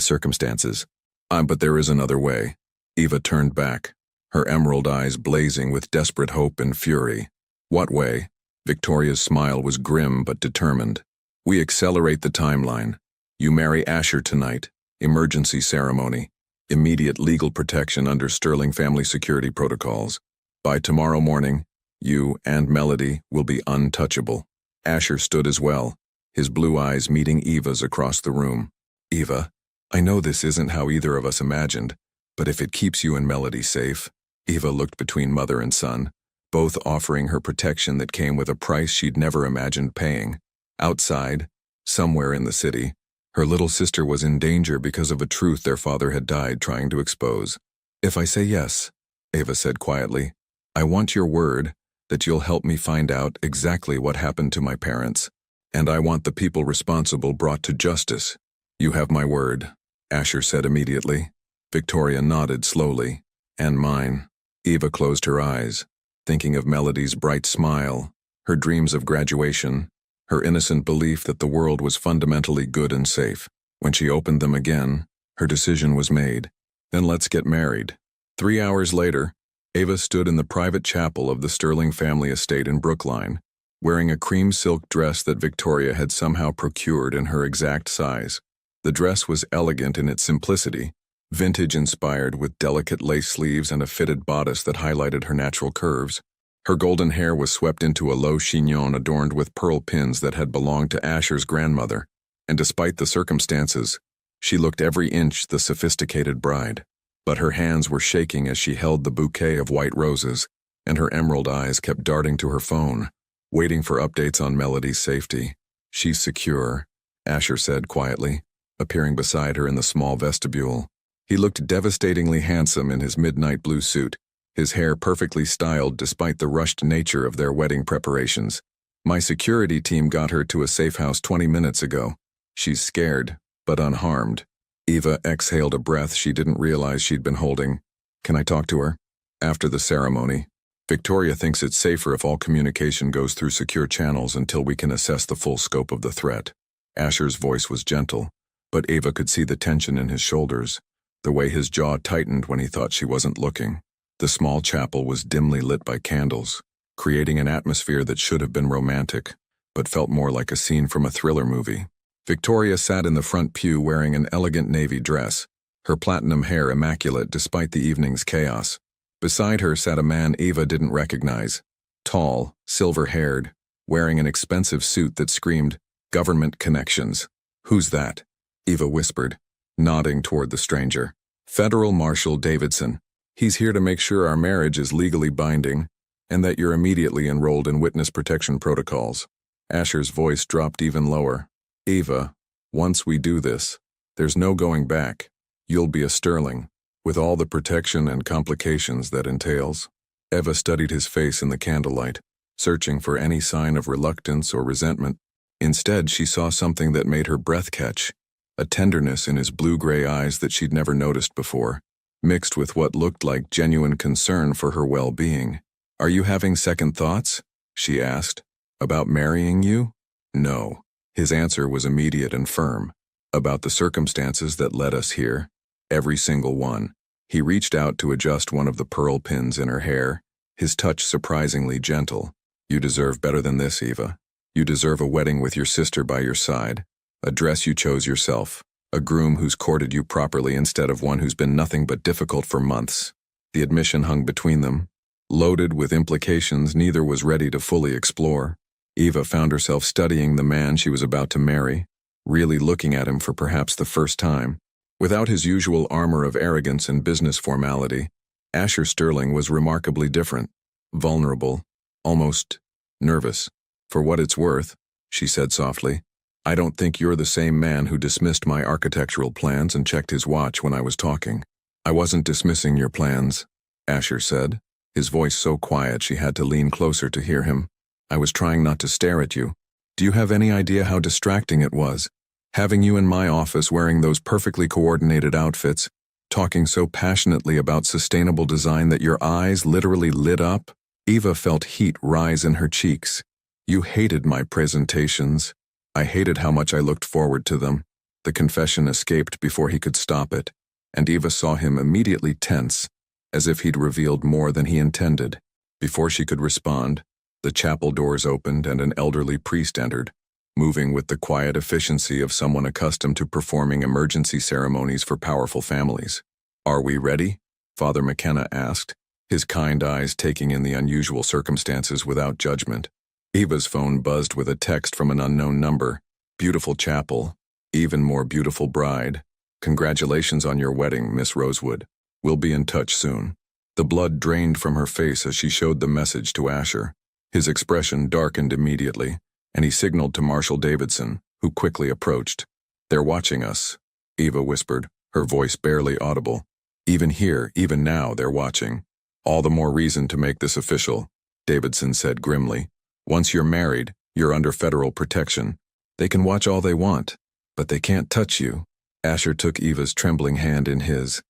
A: circumstances. But there is another way." Eva turned back, her emerald eyes blazing with desperate hope and fury. "What way?" Victoria's smile was grim but determined. "We accelerate the timeline. You marry Asher tonight. Emergency ceremony. Immediate legal protection under Sterling family security protocols. By tomorrow morning, you and Melody will be untouchable." Asher stood as well, his blue eyes meeting Eva's across the room. "Eva, I know this isn't how either of us imagined, but if it keeps you and Melody safe." Eva looked between mother and son, both offering her protection that came with a price she'd never imagined paying. Outside, somewhere in the city, her little sister was in danger because of a truth their father had died trying to expose. "If I say yes," Eva said quietly, "I want your word that you'll help me find out exactly what happened to my parents, and I want the people responsible brought to justice." "You have my word," Asher said immediately. Victoria nodded slowly. "And mine." Eva closed her eyes, thinking of Melody's bright smile, her dreams of graduation, her innocent belief that the world was fundamentally good and safe. When she opened them again, her decision was made. Then let's get married. 3 hours later, Eva stood in the private chapel of the Sterling family estate in Brookline, wearing a cream silk dress that Victoria had somehow procured in her exact size. The dress was elegant in its simplicity, vintage-inspired with delicate lace sleeves and a fitted bodice that highlighted her natural curves. Her golden hair was swept into a low chignon adorned with pearl pins that had belonged to Asher's grandmother, and despite the circumstances, she looked every inch the sophisticated bride. But her hands were shaking as she held the bouquet of white roses, and her emerald eyes kept darting to her phone, waiting for updates on Melody's safety. "She's secure," Asher said quietly, appearing beside her in the small vestibule. He looked devastatingly handsome in his midnight blue suit, his hair perfectly styled despite the rushed nature of their wedding preparations. "My security team got her to a safe house 20 minutes ago. She's scared, but unharmed." Eva exhaled a breath she didn't realize she'd been holding. "Can I talk to her?" "After the ceremony. Victoria thinks it's safer if all communication goes through secure channels until we can assess the full scope of the threat." Asher's voice was gentle, but Eva could see the tension in his shoulders, the way his jaw tightened when he thought she wasn't looking. The small chapel was dimly lit by candles, creating an atmosphere that should have been romantic, but felt more like a scene from a thriller movie. Victoria sat in the front pew wearing an elegant navy dress, her platinum hair immaculate despite the evening's chaos. Beside her sat a man Eva didn't recognize, tall, silver-haired, wearing an expensive suit that screamed, "Government connections." "Who's that?" Eva whispered, nodding toward the stranger. "Federal Marshal Davidson. He's here to make sure our marriage is legally binding, and that you're immediately enrolled in witness protection protocols." Asher's voice dropped even lower. "Eva, once we do this, there's no going back. You'll be a Sterling, with all the protection and complications that entails." Eva studied his face in the candlelight, searching for any sign of reluctance or resentment. Instead, she saw something that made her breath catch, a tenderness in his blue-gray eyes that she'd never noticed before, mixed with what looked like genuine concern for her well-being. "Are you having second thoughts?" she asked. "About marrying you?" "No." His answer was immediate and firm. "About the circumstances that led us here. Every single one." He reached out to adjust one of the pearl pins in her hair, his touch surprisingly gentle. "You deserve better than this, Eva. You deserve a wedding with your sister by your side, a dress you chose yourself, a groom who's courted you properly instead of one who's been nothing but difficult for months." The admission hung between them, loaded with implications neither was ready to fully explore. Eva found herself studying the man she was about to marry, really looking at him for perhaps the first time. Without his usual armor of arrogance and business formality, Asher Sterling was remarkably different, vulnerable, almost nervous. "For what it's worth," she said softly, "I don't think you're the same man who dismissed my architectural plans and checked his watch when I was talking." "I wasn't dismissing your plans," Asher said, his voice so quiet she had to lean closer to hear him. "I was trying not to stare at you. Do you have any idea how distracting it was? Having you in my office wearing those perfectly coordinated outfits, talking so passionately about sustainable design that your eyes literally lit up?" Eva felt heat rise in her cheeks. "You hated my presentations. I hated how much I looked forward to them." The confession escaped before he could stop it, and Eva saw him immediately tense, as if he'd revealed more than he intended. Before she could respond, the chapel doors opened and an elderly priest entered, moving with the quiet efficiency of someone accustomed to performing emergency ceremonies for powerful families. "Are we ready?" Father McKenna asked, his kind eyes taking in the unusual circumstances without judgment. Eva's phone buzzed with a text from an unknown number. "Beautiful chapel. Even more beautiful bride. Congratulations on your wedding, Miss Rosewood. We'll be in touch soon." The blood drained from her face as she showed the message to Asher. His expression darkened immediately, and he signaled to Marshal Davidson, who quickly approached. "They're watching us," Eva whispered, her voice barely audible. "Even here, even now, they're watching." "All the more reason to make this official," Davidson said grimly. "Once you're married, you're under federal protection. They can watch all they want, but they can't touch you." Asher took Eva's trembling hand in his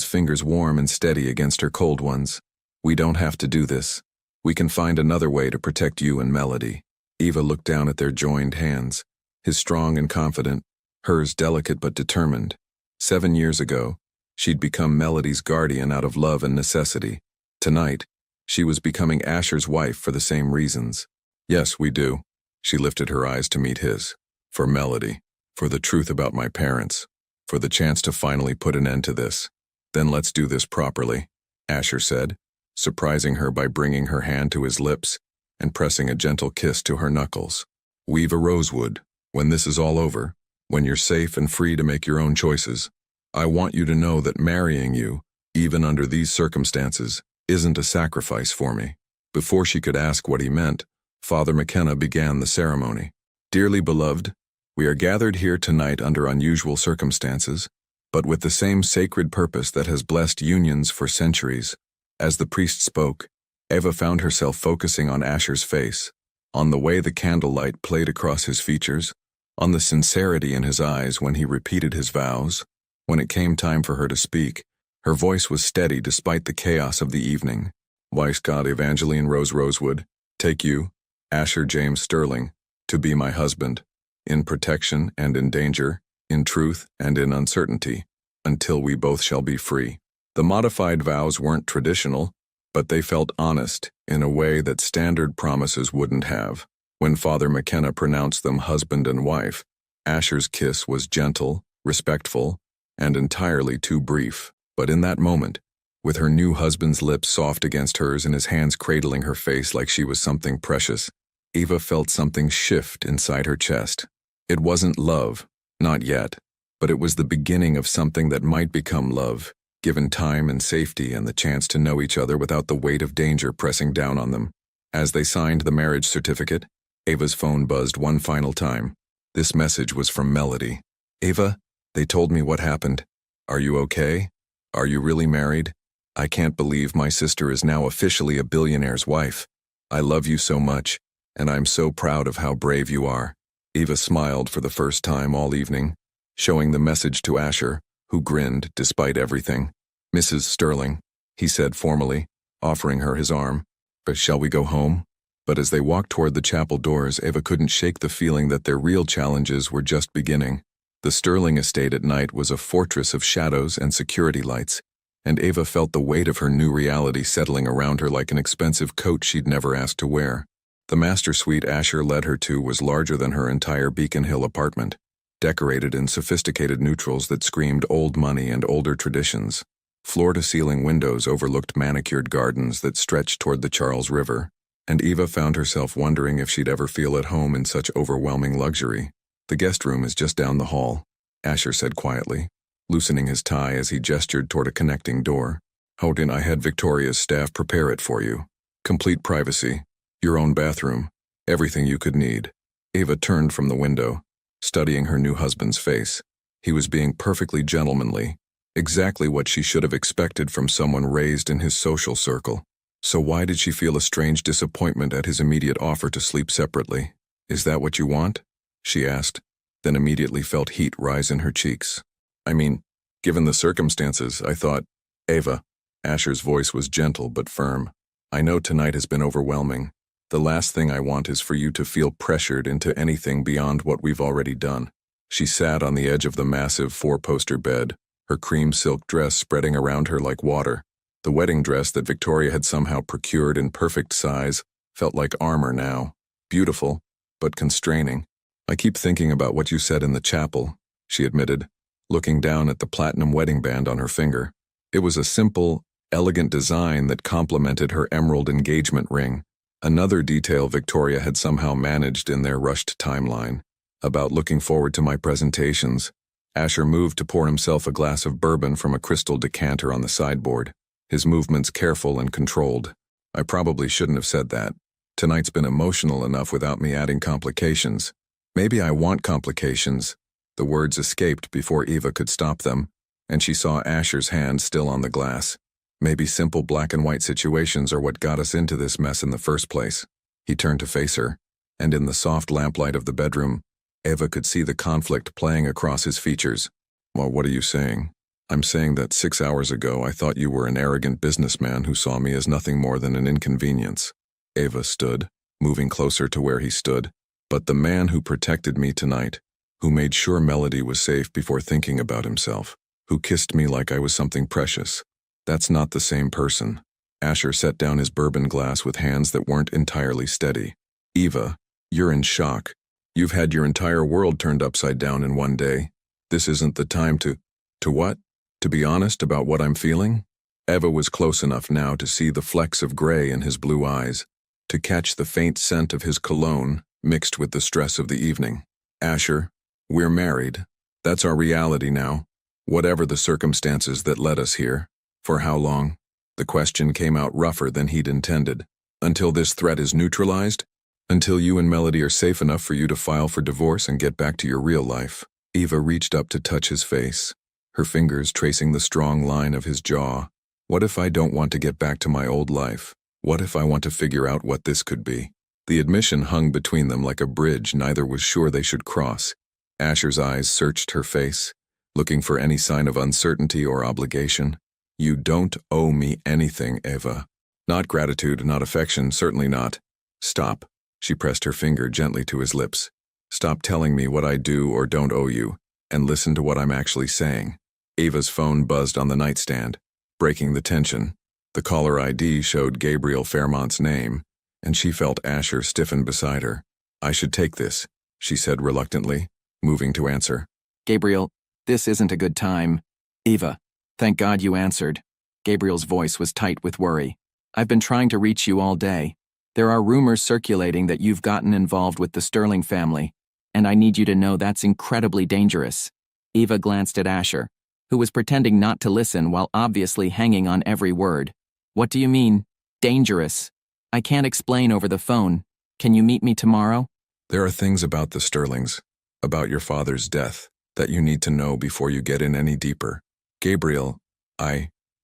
A: fingers warm and steady against her cold ones. "We don't have to do this. We can find another way to protect you and Melody." Eva looked down at their joined hands, his strong and confident, hers delicate but determined. 7 years ago, she'd become Melody's guardian out of love and necessity. Tonight, she was becoming Asher's wife for the same reasons. "Yes, we do." She lifted her eyes to meet his. "For Melody, for the truth about my parents, for the chance to finally put an end to this." "Then let's do this properly," Asher said, surprising her by bringing her hand to his lips and pressing a gentle kiss to her knuckles. "Weave a rosewood. When this is all over, when you're safe and free to make your own choices, I want you to know that marrying you, even under these circumstances, isn't a sacrifice for me." Before she could ask what he meant, Father McKenna began the ceremony. "Dearly beloved, we are gathered here tonight under unusual circumstances, but with the same sacred purpose that has blessed unions for centuries." As the priest spoke, Eva found herself focusing on Asher's face, on the way the candlelight played across his features, on the sincerity in his eyes when he repeated his vows. When it came time for her to speak, her voice was steady despite the chaos of the evening. "Vice God Evangeline Rose Rosewood, take you, Asher James Sterling, to be my husband, in protection and in danger, in truth and in uncertainty, until we both shall be free." The modified vows weren't traditional, but they felt honest in a way that standard promises wouldn't have. When Father McKenna pronounced them husband and wife, Asher's kiss was gentle, respectful, and entirely too brief. But in that moment, with her new husband's lips soft against hers and his hands cradling her face like she was something precious, Eva felt something shift inside her chest. It wasn't love, not yet, but it was the beginning of something that might become love, given time and safety and the chance to know each other without the weight of danger pressing down on them. As they signed the marriage certificate, Ava's phone buzzed one final time. This message was from Melody. "Ava, they told me what happened. Are you okay? Are you really married? I can't believe my sister is now officially a billionaire's wife. I love you so much, and I'm so proud of how brave you are. Eva smiled for the first time all evening, showing the message to Asher, who grinned despite everything. Mrs. Sterling, he said formally, offering her his arm. But shall we go home? But as they walked toward the chapel doors, Eva couldn't shake the feeling that their real challenges were just beginning. The Sterling estate at night was a fortress of shadows and security lights, and Eva felt the weight of her new reality settling around her like an expensive coat she'd never asked to wear. The master suite Asher led her to was larger than her entire Beacon Hill apartment, decorated in sophisticated neutrals that screamed old money and older traditions. Floor-to-ceiling windows overlooked manicured gardens that stretched toward the Charles River, and Eva found herself wondering if she'd ever feel at home in such overwhelming luxury. The guest room is just down the hall, Asher said quietly, loosening his tie as he gestured toward a connecting door. Houghton, I had Victoria's staff prepare it for you. Complete privacy, your own bathroom, everything you could need. Eva turned from the window, studying her new husband's face. He was being perfectly gentlemanly, exactly what she should have expected from someone raised in his social circle. So why did she feel a strange disappointment at his immediate offer to sleep separately? Is that what you want? She asked, then immediately felt heat rise in her cheeks. I mean, given the circumstances, I thought, Eva. Asher's voice was gentle but firm. I know tonight has been overwhelming. The last thing I want is for you to feel pressured into anything beyond what we've already done. She sat on the edge of the massive four-poster bed, her cream silk dress spreading around her like water. The wedding dress that Victoria had somehow procured in perfect size felt like armor now. Beautiful, but constraining. I keep thinking about what you said in the chapel, she admitted, looking down at the platinum wedding band on her finger. It was a simple, elegant design that complemented her emerald engagement ring, another detail Victoria had somehow managed in their rushed timeline. About looking forward to my presentations, Asher moved to pour himself a glass of bourbon from a crystal decanter on the sideboard, his movements careful and controlled. I probably shouldn't have said that. Tonight's been emotional enough without me adding complications. Maybe I want complications. The words escaped before Eva could stop them, and she saw Asher's hand still on the glass. Maybe simple black and white situations are what got us into this mess in the first place. He turned to face her, and in the soft lamplight of the bedroom, Eva could see the conflict playing across his features. Well, what are you saying? I'm saying that 6 hours ago I thought you were an arrogant businessman who saw me as nothing more than an inconvenience. Eva stood, moving closer to where he stood. But the man who protected me tonight, who made sure Melody was safe before thinking about himself, who kissed me like I was something precious, that's not the same person. Asher set down his bourbon glass with hands that weren't entirely steady. Eva, you're in shock. You've had your entire world turned upside down in one day. This isn't the time to what? To be honest about what I'm feeling? Eva was close enough now to see the flecks of gray in his blue eyes, to catch the faint scent of his cologne mixed with the stress of the evening. Asher, we're married. That's our reality now. Whatever the circumstances that led us here. For how long? The question came out rougher than he'd intended. Until this threat is neutralized? Until you and Melody are safe enough for you to file for divorce and get back to your real life. Eva reached up to touch his face, her fingers tracing the strong line of his jaw. What if I don't want to get back to my old life? What if I want to figure out what this could be? The admission hung between them like a bridge neither was sure they should cross. Asher's eyes searched her face, looking for any sign of uncertainty or obligation. You don't owe me anything, Eva. Not gratitude, not affection, certainly not. Stop. She pressed her finger gently to his lips. Stop telling me what I do or don't owe you, and listen to what I'm actually saying. Eva's phone buzzed on the nightstand, breaking the tension. The caller ID showed Gabriel Fairmont's name, and she felt Asher stiffen beside her. I should take this, she said reluctantly, moving to answer.
B: Gabriel, this isn't a good time. Eva, thank God you answered. Gabriel's voice was tight with worry. I've been trying to reach you all day. There are rumors circulating that you've gotten involved with the Sterling family, and I need you to know that's incredibly dangerous. Eva glanced at Asher, who was pretending not to listen while obviously hanging on every word. What do you mean, dangerous? I can't explain over the phone. Can you meet me tomorrow?
A: There are things about the Sterlings, about your father's death, that you need to know before you get in any deeper. Gabriel,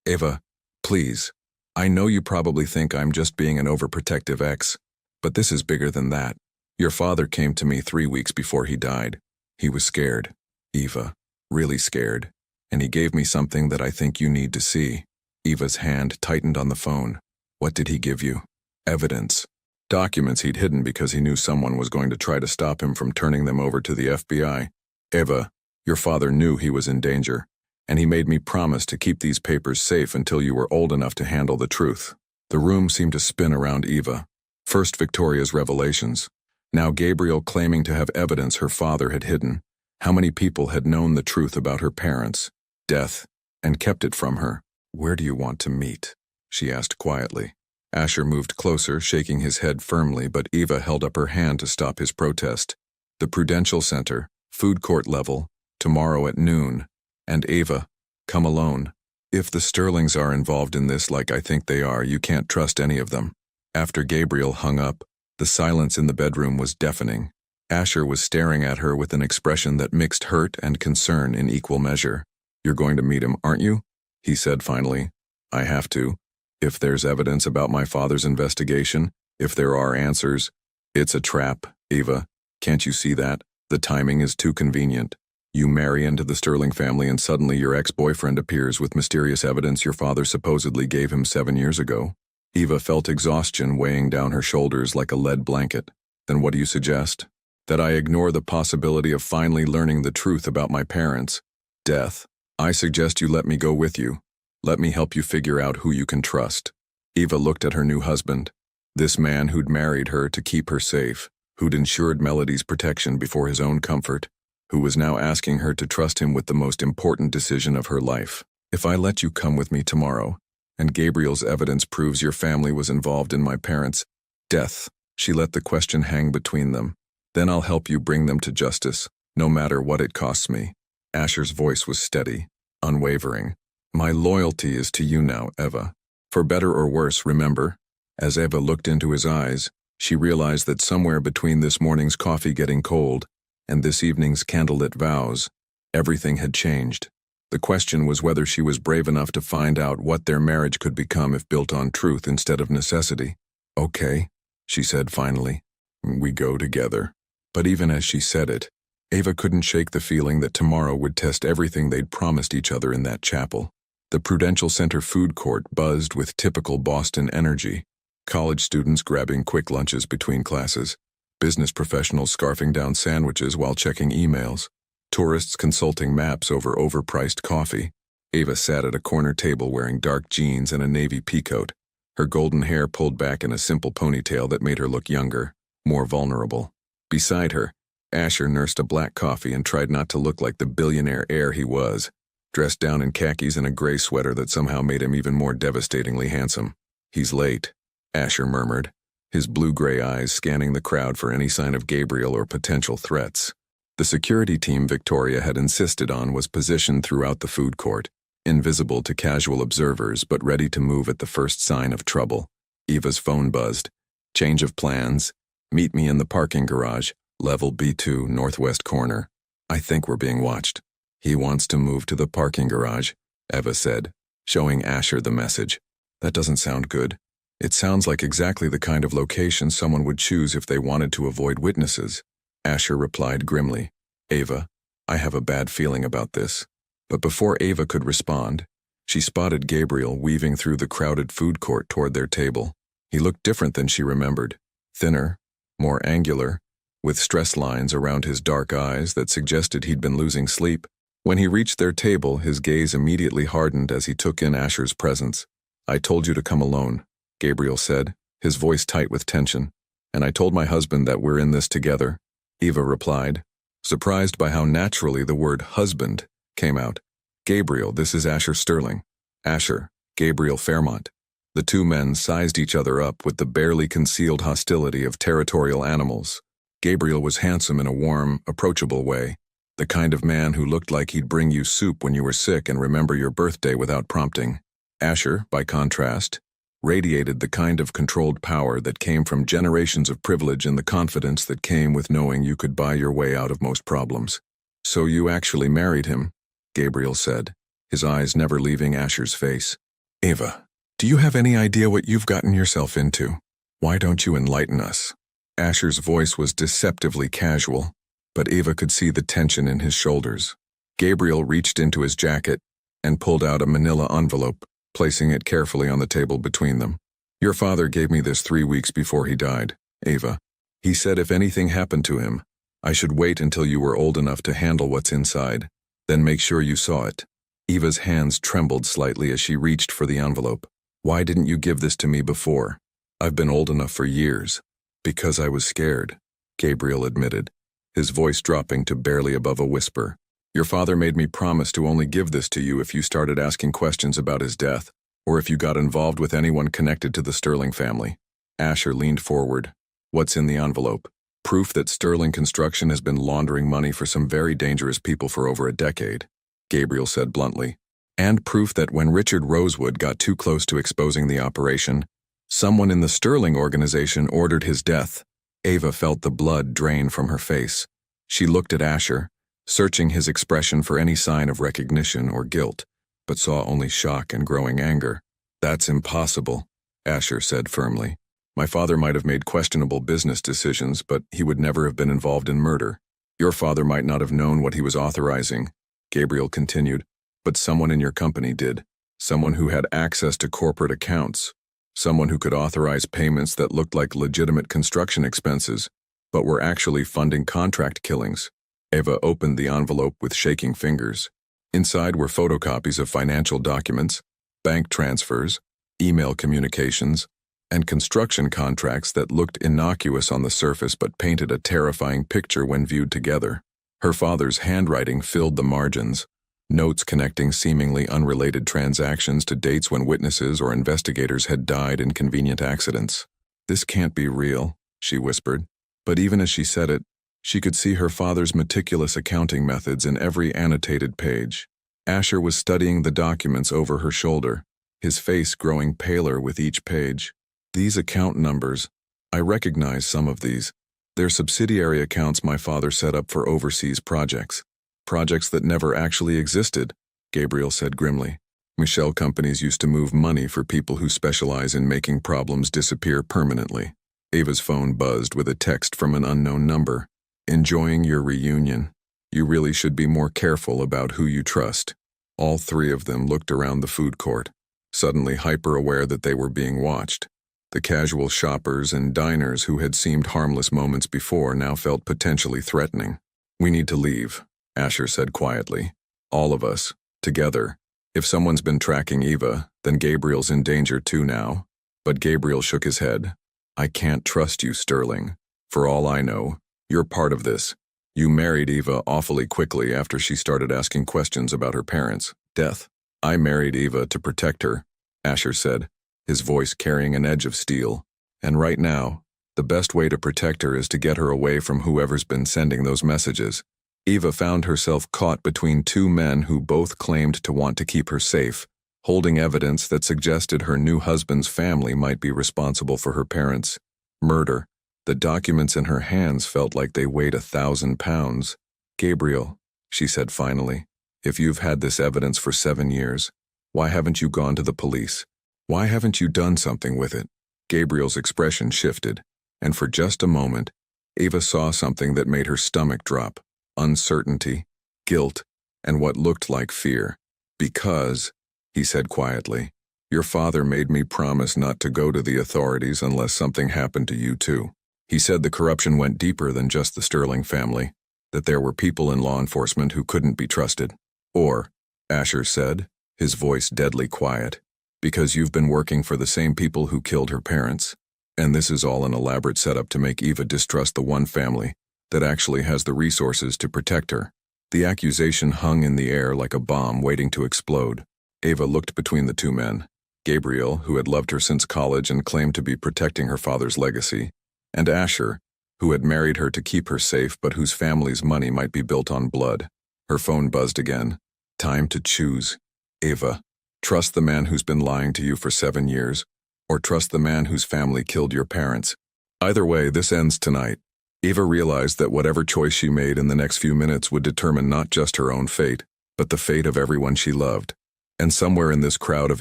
A: Eva, please. I know you probably think I'm just being an overprotective ex, but this is bigger than that. Your father came to me 3 weeks before he died. He was scared, Eva, really scared, and he gave me something that I think you need to see. Eva's hand tightened on the phone. What did he give you? Evidence. Documents he'd hidden because he knew someone was going to try to stop him from turning them over to the FBI. Eva, your father knew he was in danger, and he made me promise to keep these papers safe until you were old enough to handle the truth. The room seemed to spin around Eva. First Victoria's revelations. Now Gabriel claiming to have evidence her father had hidden. How many people had known the truth about her parents' death and kept it from her? Where do you want to meet? She asked quietly. Asher moved closer, shaking his head firmly, but Eva held up her hand to stop his protest. The Prudential Center, food court level, tomorrow at noon. And Eva, come alone. If the Sterlings are involved in this like I think they are, you can't trust any of them. After Gabriel hung up, the silence in the bedroom was deafening. Asher was staring at her with an expression that mixed hurt and concern in equal measure. You're going to meet him, aren't you? He said finally. I have to. If there's evidence about my father's investigation, if there are answers, it's a trap, Eva. Can't you see that? The timing is too convenient. You marry into the Sterling family and suddenly your ex-boyfriend appears with mysterious evidence your father supposedly gave him 7 years ago. Eva felt exhaustion weighing down her shoulders like a lead blanket. Then what do you suggest? That I ignore the possibility of finally learning the truth about my parents' death. I suggest you let me go with you. Let me help you figure out who you can trust. Eva looked at her new husband. This man who'd married her to keep her safe, who'd ensured Melody's protection before his own comfort, who was now asking her to trust him with the most important decision of her life. If I let you come with me tomorrow, and Gabriel's evidence proves your family was involved in my parents' death, she let the question hang between them. Then I'll help you bring them to justice, no matter what it costs me. Asher's voice was steady, unwavering. My loyalty is to you now, Eva. For better or worse, remember? As Eva looked into his eyes, she realized that somewhere between this morning's coffee getting cold and this evening's candlelit vows, everything had changed. The question was whether she was brave enough to find out what their marriage could become if built on truth instead of necessity. Okay, she said finally. We go together. But even as she said it, Eva couldn't shake the feeling that tomorrow would test everything they'd promised each other in that chapel. The Prudential Center food court buzzed with typical Boston energy. College students grabbing quick lunches between classes, business professionals scarfing down sandwiches while checking emails, tourists consulting maps over overpriced coffee. Eva sat at a corner table wearing dark jeans and a navy peacoat, her golden hair pulled back in a simple ponytail that made her look younger, more vulnerable. Beside her, Asher nursed a black coffee and tried not to look like the billionaire heir he was, dressed down in khakis and a gray sweater that somehow made him even more devastatingly handsome. He's late, Asher murmured, his blue-gray eyes scanning the crowd for any sign of Gabriel or potential threats. The security team Victoria had insisted on was positioned throughout the food court, invisible to casual observers but ready to move at the first sign of trouble. Eva's phone buzzed. Change of plans. Meet me in the parking garage, level B2, northwest corner. I think we're being watched. He wants to move to the parking garage, Eva said, showing Asher the message. That doesn't sound good. It sounds like exactly the kind of location someone would choose if they wanted to avoid witnesses. Asher replied grimly. Eva, I have a bad feeling about this. But before Eva could respond, she spotted Gabriel weaving through the crowded food court toward their table. He looked different than she remembered. Thinner, more angular, with stress lines around his dark eyes that suggested he'd been losing sleep. When he reached their table, his gaze immediately hardened as he took in Asher's presence. I told you to come alone, Gabriel said, his voice tight with tension. And I told my husband that we're in this together, Eva replied, surprised by how naturally the word husband came out. Gabriel, this is Asher Sterling. Asher, Gabriel Fairmont. The two men sized each other up with the barely concealed hostility of territorial animals. Gabriel was handsome in a warm, approachable way, the kind of man who looked like he'd bring you soup when you were sick and remember your birthday without prompting. Asher, by contrast, radiated the kind of controlled power that came from generations of privilege and the confidence that came with knowing you could buy your way out of most problems. So you actually married him, Gabriel said, his eyes never leaving Asher's face. Eva, Do you have any idea what you've gotten yourself into? Why don't you enlighten us? Asher's voice was deceptively casual, but Eva could see the tension in his shoulders. Gabriel reached into his jacket and pulled out a manila envelope, placing it carefully on the table between them. Your father gave me this 3 weeks before he died, Eva. He said if anything happened to him, I should wait until you were old enough to handle what's inside, then make sure you saw it. Eva's hands trembled slightly as she reached for the envelope. Why didn't you give this to me before? I've been old enough for years. Because I was scared, Gabriel admitted, his voice dropping to barely above a whisper. Your father made me promise to only give this to you if you started asking questions about his death, or if you got involved with anyone connected to the Sterling family. Asher leaned forward. What's in the envelope? Proof that Sterling Construction has been laundering money for some very dangerous people for over a decade, Gabriel said bluntly. And proof that when Richard Rosewood got too close to exposing the operation, someone in the Sterling organization ordered his death. Eva felt the blood drain from her face. She looked at Asher, searching his expression for any sign of recognition or guilt, but saw only shock and growing anger. That's impossible, Asher said firmly. My father might have made questionable business decisions, but he would never have been involved in murder. Your father might not have known what he was authorizing, Gabriel continued, but someone in your company did. Someone who had access to corporate accounts. Someone who could authorize payments that looked like legitimate construction expenses, but were actually funding contract killings. Eva opened the envelope with shaking fingers. Inside were photocopies of financial documents, bank transfers, email communications, and construction contracts that looked innocuous on the surface but painted a terrifying picture when viewed together. Her father's handwriting filled the margins, notes connecting seemingly unrelated transactions to dates when witnesses or investigators had died in convenient accidents. This can't be real, she whispered. But even as she said it, she could see her father's meticulous accounting methods in every annotated page. Asher was studying the documents over her shoulder, his face growing paler with each page. These account numbers, I recognize some of these. They're subsidiary accounts my father set up for overseas projects. Projects that never actually existed, Gabriel said grimly. Michelle companies used to move money for people who specialize in making problems disappear permanently. Ava's phone buzzed with a text from an unknown number. Enjoying your reunion. You really should be more careful about who you trust. All three of them looked around the food court, suddenly hyper-aware that they were being watched. The casual shoppers and diners who had seemed harmless moments before now felt potentially threatening. We need to leave, Asher said quietly. All of us, together. If someone's been tracking Eva, then Gabriel's in danger too now. But Gabriel shook his head. I can't trust you, Sterling. For all I know, you're part of this. You married Eva awfully quickly after she started asking questions about her parents' death. I married Eva to protect her, Asher said, his voice carrying an edge of steel. And right now, the best way to protect her is to get her away from whoever's been sending those messages. Eva found herself caught between two men who both claimed to want to keep her safe, holding evidence that suggested her new husband's family might be responsible for her parents' murder. The documents in her hands felt like they weighed 1,000 pounds. Gabriel, she said finally, if you've had this evidence for 7 years, why haven't you gone to the police? Why haven't you done something with it? Gabriel's expression shifted, and for just a moment, Eva saw something that made her stomach drop. Uncertainty, guilt, and what looked like fear. Because, he said quietly, your father made me promise not to go to the authorities unless something happened to you too. He said the corruption went deeper than just the Sterling family, that there were people in law enforcement who couldn't be trusted. Or, Asher said, his voice deadly quiet, because you've been working for the same people who killed her parents. And this is all an elaborate setup to make Eva distrust the one family that actually has the resources to protect her. The accusation hung in the air like a bomb waiting to explode. Eva looked between the two men, Gabriel, who had loved her since college and claimed to be protecting her father's legacy, and Asher, who had married her to keep her safe but whose family's money might be built on blood. Her phone buzzed again. Time to choose. Eva, trust the man who's been lying to you for 7 years, or trust the man whose family killed your parents. Either way, this ends tonight. Eva realized that whatever choice she made in the next few minutes would determine not just her own fate, but the fate of everyone she loved. And somewhere in this crowd of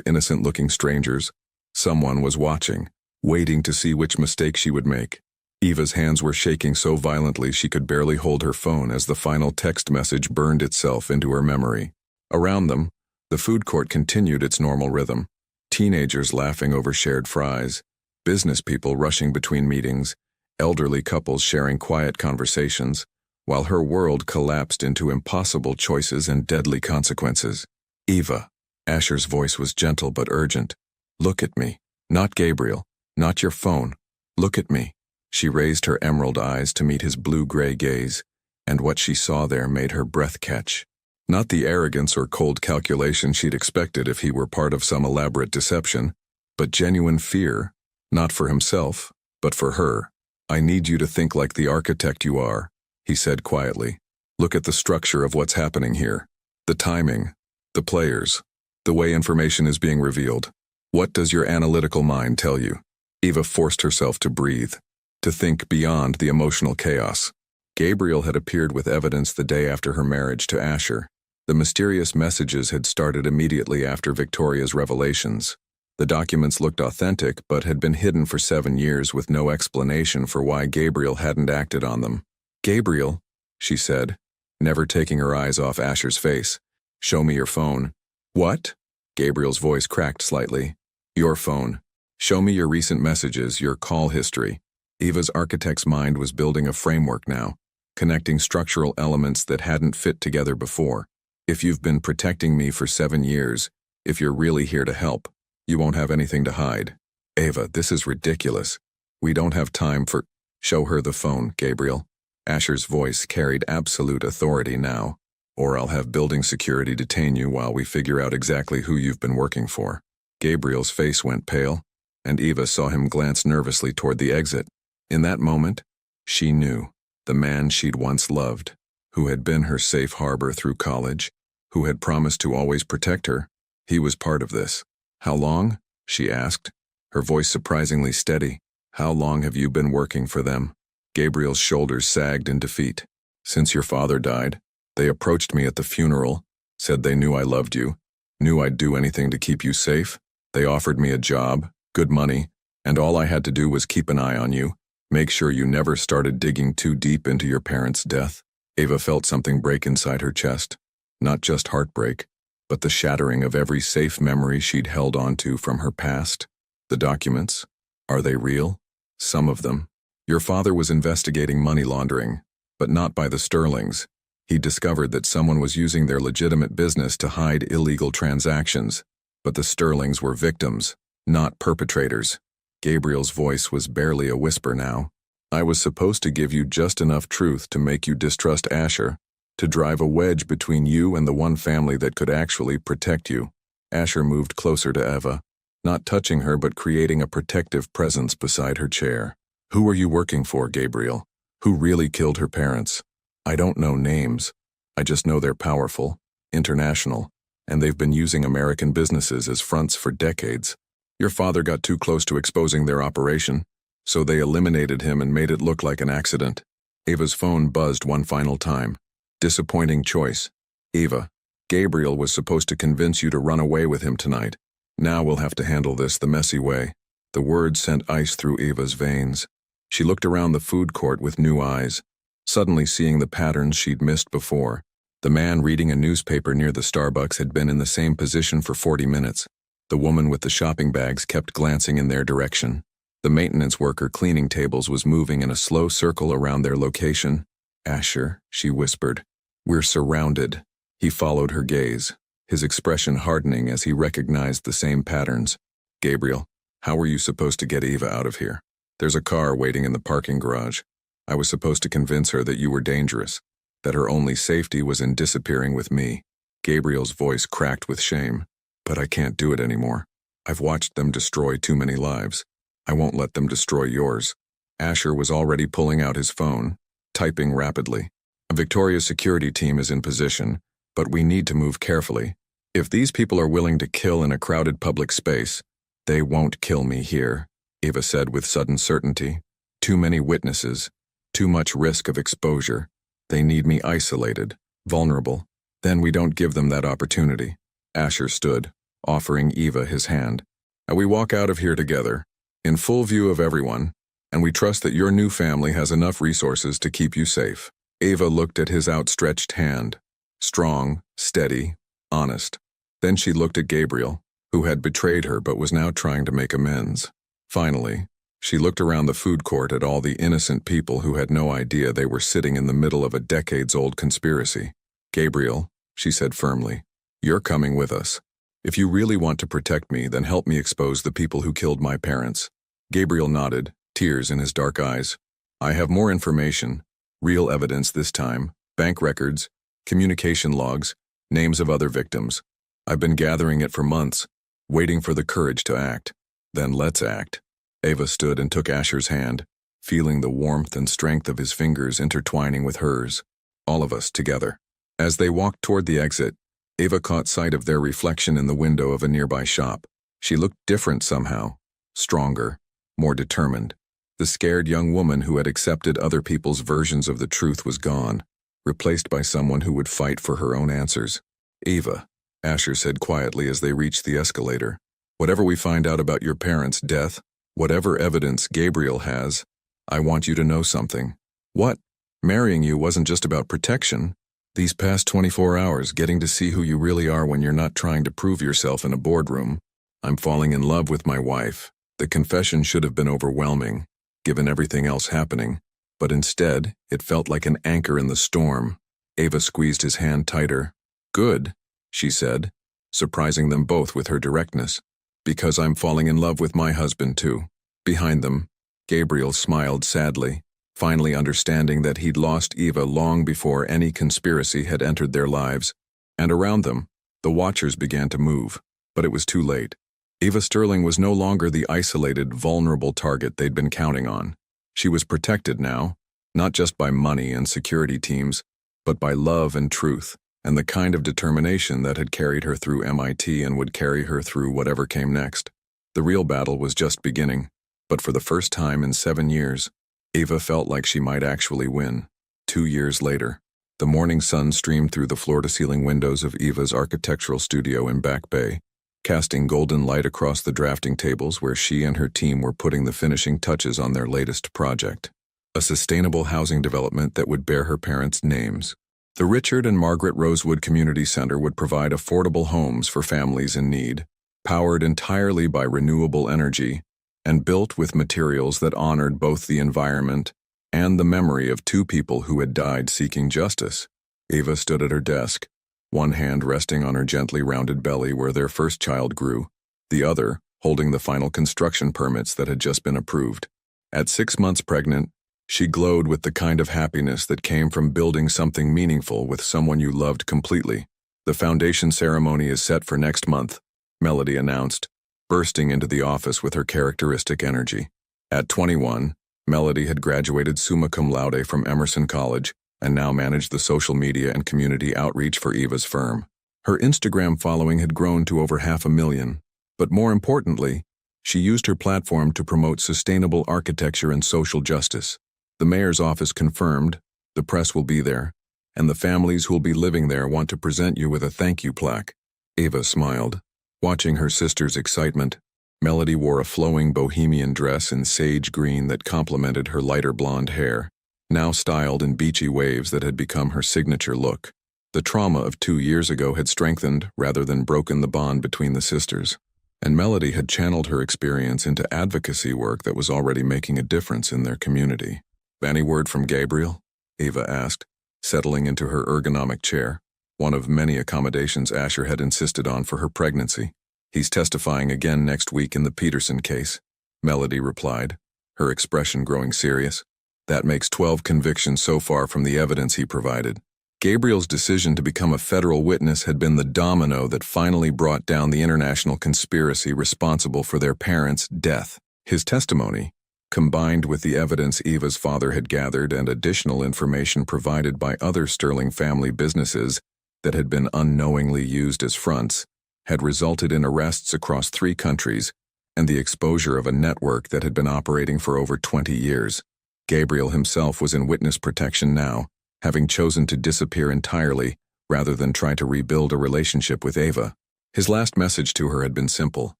A: innocent-looking strangers, Someone was watching, waiting to see which mistake she would make. Eva's hands were shaking so violently she could barely hold her phone as the final text message burned itself into her memory. Around them, the food court continued its normal rhythm. Teenagers laughing over shared fries, business people rushing between meetings, elderly couples sharing quiet conversations, while her world collapsed into impossible choices and deadly consequences. Eva. Asher's voice was gentle but urgent. Look at me. Not Gabriel. Not your phone. Look at me. She raised her emerald eyes to meet his blue-gray gaze, and what she saw there made her breath catch. Not the arrogance or cold calculation she'd expected if he were part of some elaborate deception, but genuine fear, not for himself, but for her. I need you to think like the architect you are, he said quietly. Look at the structure of what's happening here. The timing, the players, the way information is being revealed. What does your analytical mind tell you? Eva forced herself to breathe, to think beyond the emotional chaos. Gabriel had appeared with evidence the day after her marriage to Asher. The mysterious messages had started immediately after Victoria's revelations. The documents looked authentic but had been hidden for 7 years with no explanation for why Gabriel hadn't acted on them. Gabriel, she said, never taking her eyes off Asher's face. Show me your phone. What? Gabriel's voice cracked slightly. Your phone. Show me your recent messages, your call history. Eva's architect's mind was building a framework now, connecting structural elements that hadn't fit together before. If you've been protecting me for 7 years, if you're really here to help, you won't have anything to hide. Eva, this is ridiculous. We don't have time for— Show her the phone, Gabriel. Asher's voice carried absolute authority now, or I'll have building security detain you while we figure out exactly who you've been working for. Gabriel's face went pale, and Eva saw him glance nervously toward the exit. In that moment, she knew the man she'd once loved, who had been her safe harbor through college, who had promised to always protect her, he was part of this. How long? She asked, her voice surprisingly steady. How long have you been working for them? Gabriel's shoulders sagged in defeat. Since your father died. They approached me at the funeral, said they knew I loved you, knew I'd do anything to keep you safe. They offered me a job, good money, and all I had to do was keep an eye on you, make sure you never started digging too deep into your parents' death. Eva felt something break inside her chest. Not just heartbreak, but the shattering of every safe memory she'd held onto from her past. The documents, are they real? Some of them. Your father was investigating money laundering, but not by the Sterlings. He discovered that someone was using their legitimate business to hide illegal transactions, but the Sterlings were victims, not perpetrators. Gabriel's voice was barely a whisper now. I was supposed to give you just enough truth to make you distrust Asher, to drive a wedge between you and the one family that could actually protect you. Asher moved closer to Eva, not touching her but creating a protective presence beside her chair. Who are you working for, Gabriel? Who really killed her parents? I don't know names. I just know they're powerful, international, and they've been using American businesses as fronts for decades. Your father got too close to exposing their operation, so they eliminated him and made it look like an accident. Eva's phone buzzed one final time. Disappointing choice. Eva, Gabriel was supposed to convince you to run away with him tonight. Now we'll have to handle this the messy way. The words sent ice through Eva's veins. She looked around the food court with new eyes, suddenly seeing the patterns she'd missed before. The man reading a newspaper near the Starbucks had been in the same position for 40 minutes. The woman with the shopping bags kept glancing in their direction. The maintenance worker cleaning tables was moving in a slow circle around their location. Asher, she whispered. We're surrounded. He followed her gaze, his expression hardening as he recognized the same patterns. Gabriel, how were you supposed to get Eva out of here? There's a car waiting in the parking garage. I was supposed to convince her that you were dangerous, that her only safety was in disappearing with me. Gabriel's voice cracked with shame. But I can't do it anymore. I've watched them destroy too many lives. I won't let them destroy yours. Asher was already pulling out his phone, typing rapidly. Victoria's security team is in position, but we need to move carefully. If these people are willing to kill in a crowded public space, they won't kill me here, Eva said with sudden certainty. Too many witnesses, too much risk of exposure. They need me isolated, vulnerable. Then we don't give them that opportunity. Asher stood, offering Eva his hand. and we walk out of here together, in full view of everyone, and we trust that your new family has enough resources to keep you safe." Ava looked at his outstretched hand. Strong, steady, honest. Then she looked at Gabriel, who had betrayed her but was now trying to make amends. Finally, she looked around the food court at all the innocent people who had no idea they were sitting in the middle of a decades-old conspiracy. "Gabriel," she said firmly, "you're coming with us. If you really want to protect me, then help me expose the people who killed my parents." Gabriel nodded, tears in his dark eyes. "I have more information, real evidence this time, bank records, communication logs, names of other victims. I've been gathering it for months, waiting for the courage to act. Then let's act." Ava stood and took Asher's hand, feeling the warmth and strength of his fingers intertwining with hers. All of us together. As they walked toward the exit, Ava caught sight of their reflection in the window of a nearby shop. She looked different somehow, stronger, more determined. The scared young woman who had accepted other people's versions of the truth was gone, replaced by someone who would fight for her own answers. "Ava," Asher said quietly as they reached the escalator, "whatever we find out about your parents' death, whatever evidence Gabriel has, I want you to know something." "What?" "Marrying you wasn't just about protection. These past 24 hours, getting to see who you really are when you're not trying to prove yourself in a boardroom. I'm falling in love with my wife." The confession should have been overwhelming, given everything else happening, but instead, it felt like an anchor in the storm. Ava squeezed his hand tighter. "Good," she said, surprising them both with her directness. "Because I'm falling in love with my husband too." Behind them, Gabriel smiled sadly, finally understanding that he'd lost Eva long before any conspiracy had entered their lives. And around them, the watchers began to move, but it was too late. Eva Sterling was no longer the isolated, vulnerable target they'd been counting on. She was protected now, not just by money and security teams, but by love and truth, and the kind of determination that had carried her through MIT and would carry her through whatever came next. The real battle was just beginning, but for the first time in 7 years, Ava felt like she might actually win. 2 years later, the morning sun streamed through the floor-to-ceiling windows of Eva's architectural studio in Back Bay, casting golden light across the drafting tables where she and her team were putting the finishing touches on their latest project, a sustainable housing development that would bear her parents' names. The Richard and Margaret Rosewood Community Center would provide affordable homes for families in need, powered entirely by renewable energy, and built with materials that honored both the environment and the memory of 2 people who had died seeking justice. Ava stood at her desk, one hand resting on her gently rounded belly where their first child grew, the other holding the final construction permits that had just been approved. At 6 months pregnant, she glowed with the kind of happiness that came from building something meaningful with someone you loved completely. "The foundation ceremony is set for next month," Melody announced, bursting into the office with her characteristic energy. At 21, Melody had graduated summa cum laude from Emerson College and now managed the social media and community outreach for Eva's firm. Her Instagram following had grown to over 500,000, but more importantly, she used her platform to promote sustainable architecture and social justice. The mayor's office confirmed, the press will be there, and the families who'll be living there want to present you with a thank you plaque. Ava smiled. Watching her sister's excitement, Melody wore a flowing bohemian dress in sage green that complemented her lighter blonde hair, now styled in beachy waves that had become her signature look. The trauma of 2 years ago had strengthened rather than broken the bond between the sisters, and Melody had channeled her experience into advocacy work that was already making a difference in their community. "Any word from Gabriel?" Ava asked, settling into her ergonomic chair, one of many accommodations Asher had insisted on for her pregnancy. "He's testifying again next week in the Peterson case," Melody replied, her expression growing serious. "That makes 12 convictions so far from the evidence he provided." Gabriel's decision to become a federal witness had been the domino that finally brought down the international conspiracy responsible for their parents' death. His testimony, combined with the evidence Eva's father had gathered and additional information provided by other Sterling family businesses that had been unknowingly used as fronts, had resulted in arrests across 3 countries and the exposure of a network that had been operating for over 20 years. Gabriel himself was in witness protection now, having chosen to disappear entirely rather than try to rebuild a relationship with Ava. His last message to her had been simple: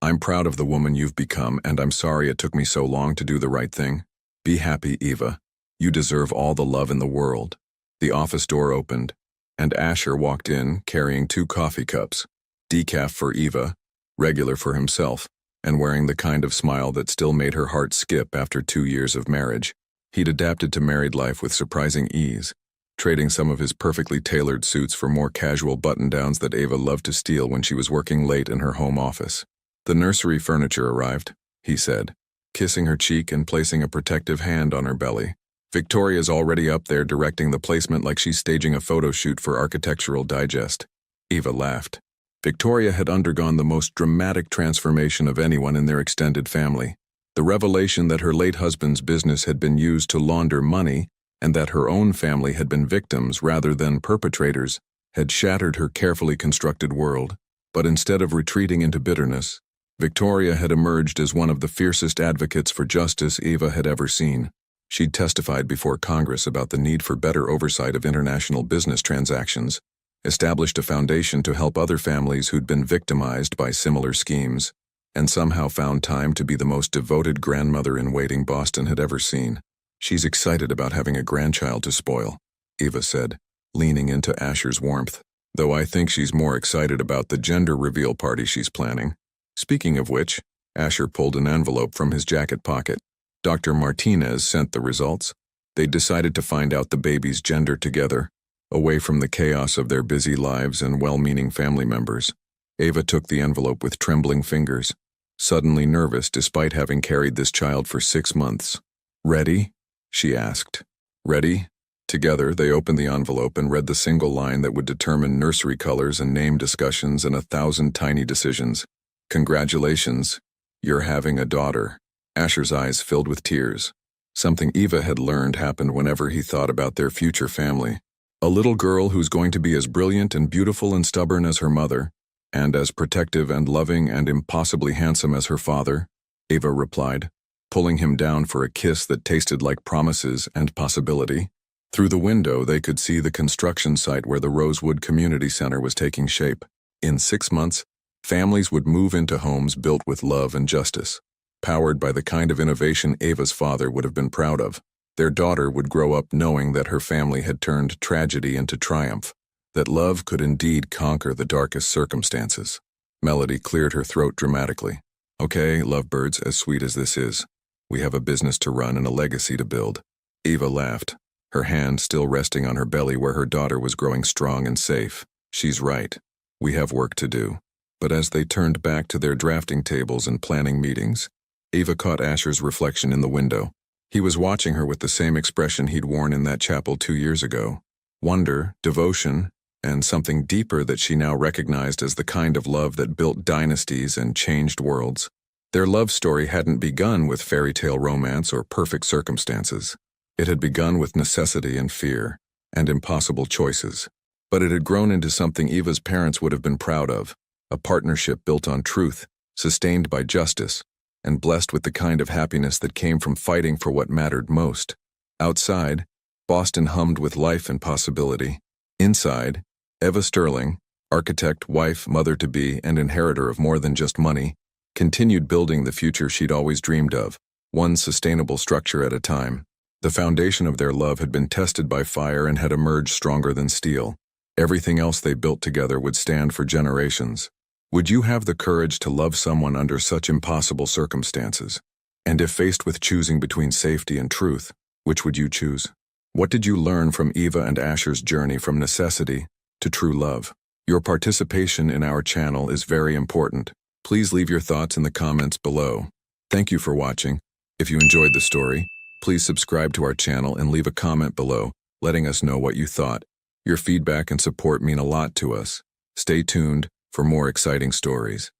A: I'm proud of the woman you've become, and I'm sorry it took me so long to do the right thing. Be happy, Eva. You deserve all the love in the world." The office door opened, and Asher walked in carrying 2 coffee cups, decaf for Eva, regular for himself, and wearing the kind of smile that still made her heart skip after 2 years of marriage. He'd adapted to married life with surprising ease, trading some of his perfectly tailored suits for more casual button-downs that Eva loved to steal when she was working late in her home office. "The nursery furniture arrived," he said, kissing her cheek and placing a protective hand on her belly. "Victoria's already up there directing the placement like she's staging a photo shoot for Architectural Digest." Eva laughed. Victoria had undergone the most dramatic transformation of anyone in their extended family. The revelation that her late husband's business had been used to launder money and that her own family had been victims rather than perpetrators had shattered her carefully constructed world. But instead of retreating into bitterness, Victoria had emerged as one of the fiercest advocates for justice Eva had ever seen. She'd testified before Congress about the need for better oversight of international business transactions, established a foundation to help other families who'd been victimized by similar schemes, and somehow found time to be the most devoted grandmother-in-waiting Boston had ever seen. "She's excited about having a grandchild to spoil," Eva said, leaning into Asher's warmth, "though I think she's more excited about the gender reveal party she's planning." Speaking of which, Asher pulled an envelope from his jacket pocket. Dr. Martinez sent the results. They decided to find out the baby's gender together, away from the chaos of their busy lives and well-meaning family members. Eva took the envelope with trembling fingers, suddenly nervous despite having carried this child for 6 months. "Ready?" she asked. "Ready?" Together, they opened the envelope and read the single line that would determine nursery colors and name discussions and 1,000 tiny decisions. "Congratulations, you're having a daughter." Asher's eyes filled with tears. Something Eva had learned happened whenever he thought about their future family. A little girl who's going to be as brilliant and beautiful and stubborn as her mother, and as protective and loving and impossibly handsome as her father, Eva replied, pulling him down for a kiss that tasted like promises and possibility. Through the window, they could see the construction site where the Rosewood Community Center was taking shape. In 6 months, families would move into homes built with love and justice, powered by the kind of innovation Ava's father would have been proud of. Their daughter would grow up knowing that her family had turned tragedy into triumph, that love could indeed conquer the darkest circumstances. Melody cleared her throat dramatically. "Okay, lovebirds, as sweet as this is, we have a business to run and a legacy to build." Eva laughed, her hand still resting on her belly where her daughter was growing strong and safe. "She's right. We have work to do." But as they turned back to their drafting tables and planning meetings, Eva caught Asher's reflection in the window. He was watching her with the same expression he'd worn in that chapel 2 years ago. Wonder, devotion, and something deeper that she now recognized as the kind of love that built dynasties and changed worlds. Their love story hadn't begun with fairy tale romance or perfect circumstances. It had begun with necessity and fear, and impossible choices. But it had grown into something Eva's parents would have been proud of, a partnership built on truth, sustained by justice, and blessed with the kind of happiness that came from fighting for what mattered most. Outside, Boston hummed with life and possibility. Inside, Eva Sterling, architect, wife, mother-to-be, and inheritor of more than just money, continued building the future she'd always dreamed of, one sustainable structure at a time. The foundation of their love had been tested by fire and had emerged stronger than steel. Everything else they built together would stand for generations. Would you have the courage to love someone under such impossible circumstances? And if faced with choosing between safety and truth, which would you choose? What did you learn from Eva and Asher's journey from necessity to true love? Your participation in our channel is very important. Please leave your thoughts in the comments below. Thank you for watching. If you enjoyed the story, please subscribe to our channel and leave a comment below, letting us know what you thought. Your feedback and support mean a lot to us. Stay tuned for more exciting stories.